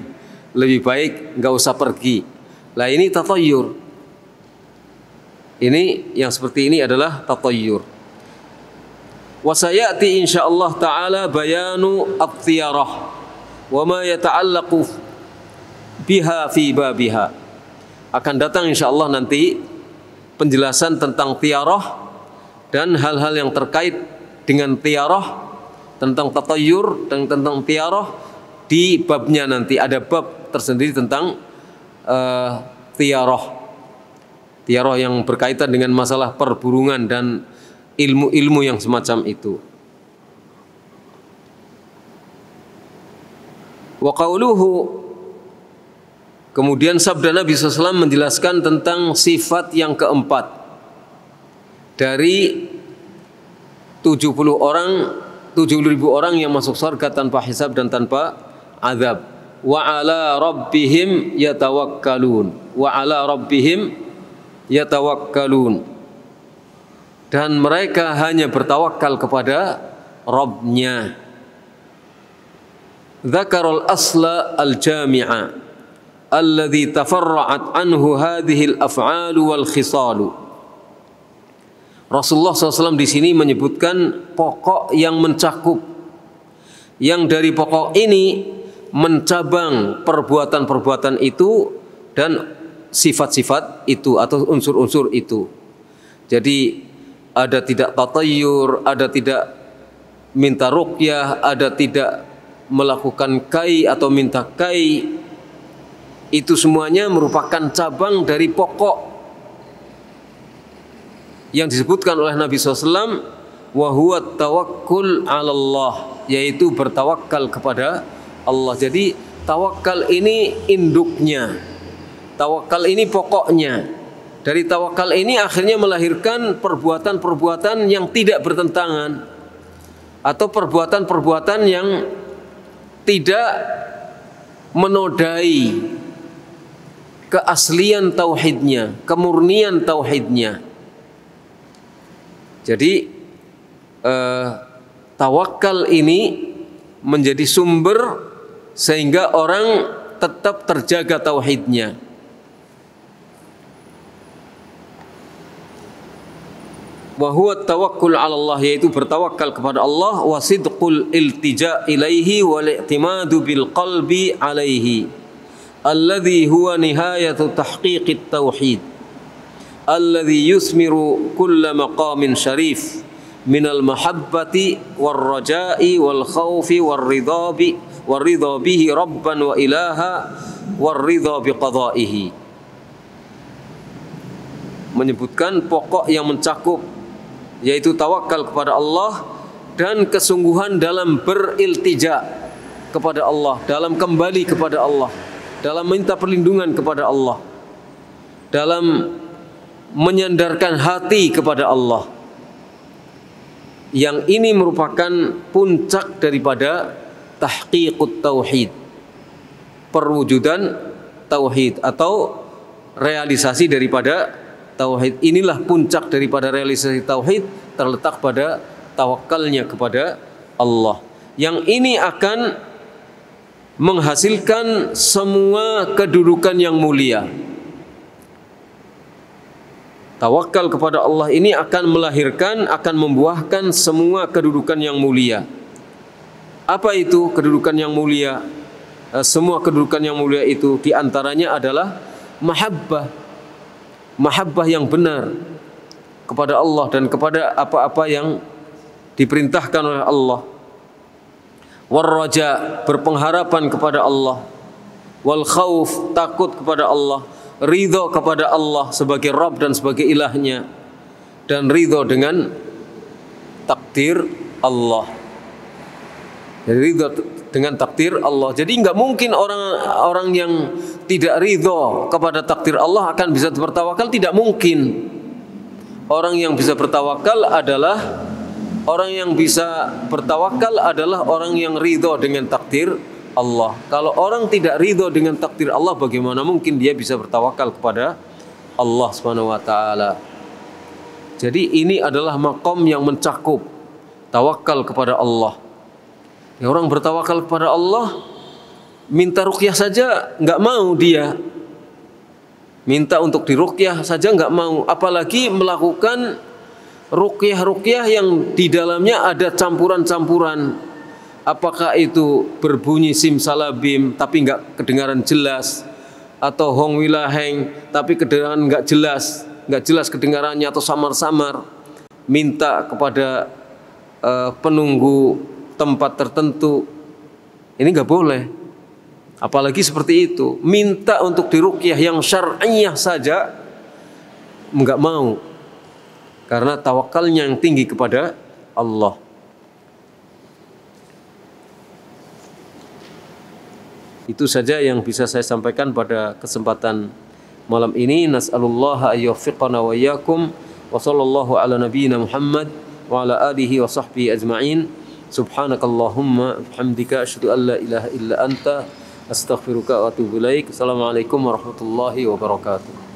lebih baik nggak usah pergi. Lah ini tatayyur. Ini yang seperti ini adalah tatayyur. Wa sayati insyaallah taala bayanu at-tiyarah wa ma yata'allaqu biha fi babiha. Akan datang insyaallah nanti penjelasan tentang tiarah dan hal-hal yang terkait dengan tiarah, tentang tatayyur dan tentang tiarah di babnya nanti. Ada bab tersendiri tentang tiarah. Tiarah yang berkaitan dengan masalah perburungan dan ilmu-ilmu yang semacam itu. Wa qauluhu, kemudian sabda Nabi SAW menjelaskan tentang sifat yang keempat dari 70 orang 70.000 orang yang masuk surga tanpa hisab dan tanpa azab. Wa ala rabbihim yatawakkalun. Wa ala rabbihim yatawakkalun. Dan mereka hanya bertawakal kepada Rabb-nya. Dzakarul asla al-jami'a alladhi tafarra'at anhu hadhihi al-af'alu wal khisalu. Rasulullah SAW di sini menyebutkan pokok yang mencakup, yang dari pokok ini mencabang perbuatan-perbuatan itu dan sifat-sifat itu atau unsur-unsur itu. Jadi ada tidak tatayyur, ada tidak minta ruqyah, ada tidak melakukan kai atau minta kai. Itu semuanya merupakan cabang dari pokok yang disebutkan oleh Nabi SAW, wa huwa tawakkul 'ala Allah, yaitu bertawakal kepada Allah. Jadi tawakal ini induknya, tawakal ini pokoknya. Dari tawakal ini akhirnya melahirkan perbuatan-perbuatan yang tidak bertentangan atau perbuatan-perbuatan yang tidak menodai keaslian tauhidnya, kemurnian tauhidnya. Jadi tawakal ini menjadi sumber sehingga orang tetap terjaga tauhidnya. Wa huwa tawakkul 'ala Allah, yaitu bertawakal kepada Allah, wa sidqul iltija ilaihi wal i'timadu bil qalbi alaihi alladhi huwa nihayatu tahqiqit tauhid alladhi yusmiru kulla maqamin syarif minal mahabbati war raja'i wal khawfi war ridha bihi rabban wa ilaha war ridha biqada'ihi. Menyebutkan pokok yang mencakup, yaitu tawakal kepada Allah dan kesungguhan dalam beriltija kepada Allah, dalam kembali kepada Allah, dalam minta perlindungan kepada Allah, dalam menyandarkan hati kepada Allah. Yang ini merupakan puncak daripada tahqiqut tauhid, perwujudan tauhid atau realisasi daripada tauhid. Inilah puncak daripada realisasi tauhid, terletak pada tawakalnya kepada Allah. Yang ini akan menghasilkan semua kedudukan yang mulia. Tawakal kepada Allah ini akan melahirkan, akan membuahkan semua kedudukan yang mulia. Apa itu kedudukan yang mulia? Semua kedudukan yang mulia itu diantaranya adalah mahabbah. Mahabbah yang benar kepada Allah dan kepada apa-apa yang diperintahkan oleh Allah. War-raja, berpengharapan kepada Allah. Wal khauf, takut kepada Allah. Ridho kepada Allah sebagai Rabb dan sebagai ilahnya, dan ridho dengan takdir Allah. Jadi ridho dengan takdir Allah. Jadi nggak mungkin orang yang tidak ridho kepada takdir Allah akan bisa bertawakal, tidak mungkin. Orang yang bisa bertawakal adalah orang yang ridho dengan takdir Allah. Kalau orang tidak ridho dengan takdir Allah, bagaimana mungkin dia bisa bertawakal kepada Allah Subhanahu wa taala? Jadi ini adalah maqam yang mencakup tawakal kepada Allah. Ya, orang bertawakal kepada Allah, minta ruqyah saja nggak mau dia. Minta untuk diruqyah saja nggak mau, apalagi melakukan ruqyah-ruqyah yang di dalamnya ada campuran-campuran. Apakah itu berbunyi simsalabim tapi nggak kedengaran jelas, atau hong wilaheng tapi kedengaran nggak jelas kedengarannya, atau samar-samar. Minta kepada penunggu tempat tertentu, ini nggak boleh. Apalagi seperti itu, minta untuk diruqyah yang syar'iyah saja nggak mau, karena tawakalnya yang tinggi kepada Allah. Itu saja yang bisa saya sampaikan pada kesempatan malam ini. Nas'alullaha ayyuwaffiqana wa iyyakum wa sallallahu ala nabiyyina Muhammad wa ala alihi wa sahbihi ajma'in. Subhanakallahumma bihamdika asyhadu an la ilaha illa anta astaghfiruka wa atubu ilaik. Assalamualaikum warahmatullahi wabarakatuh.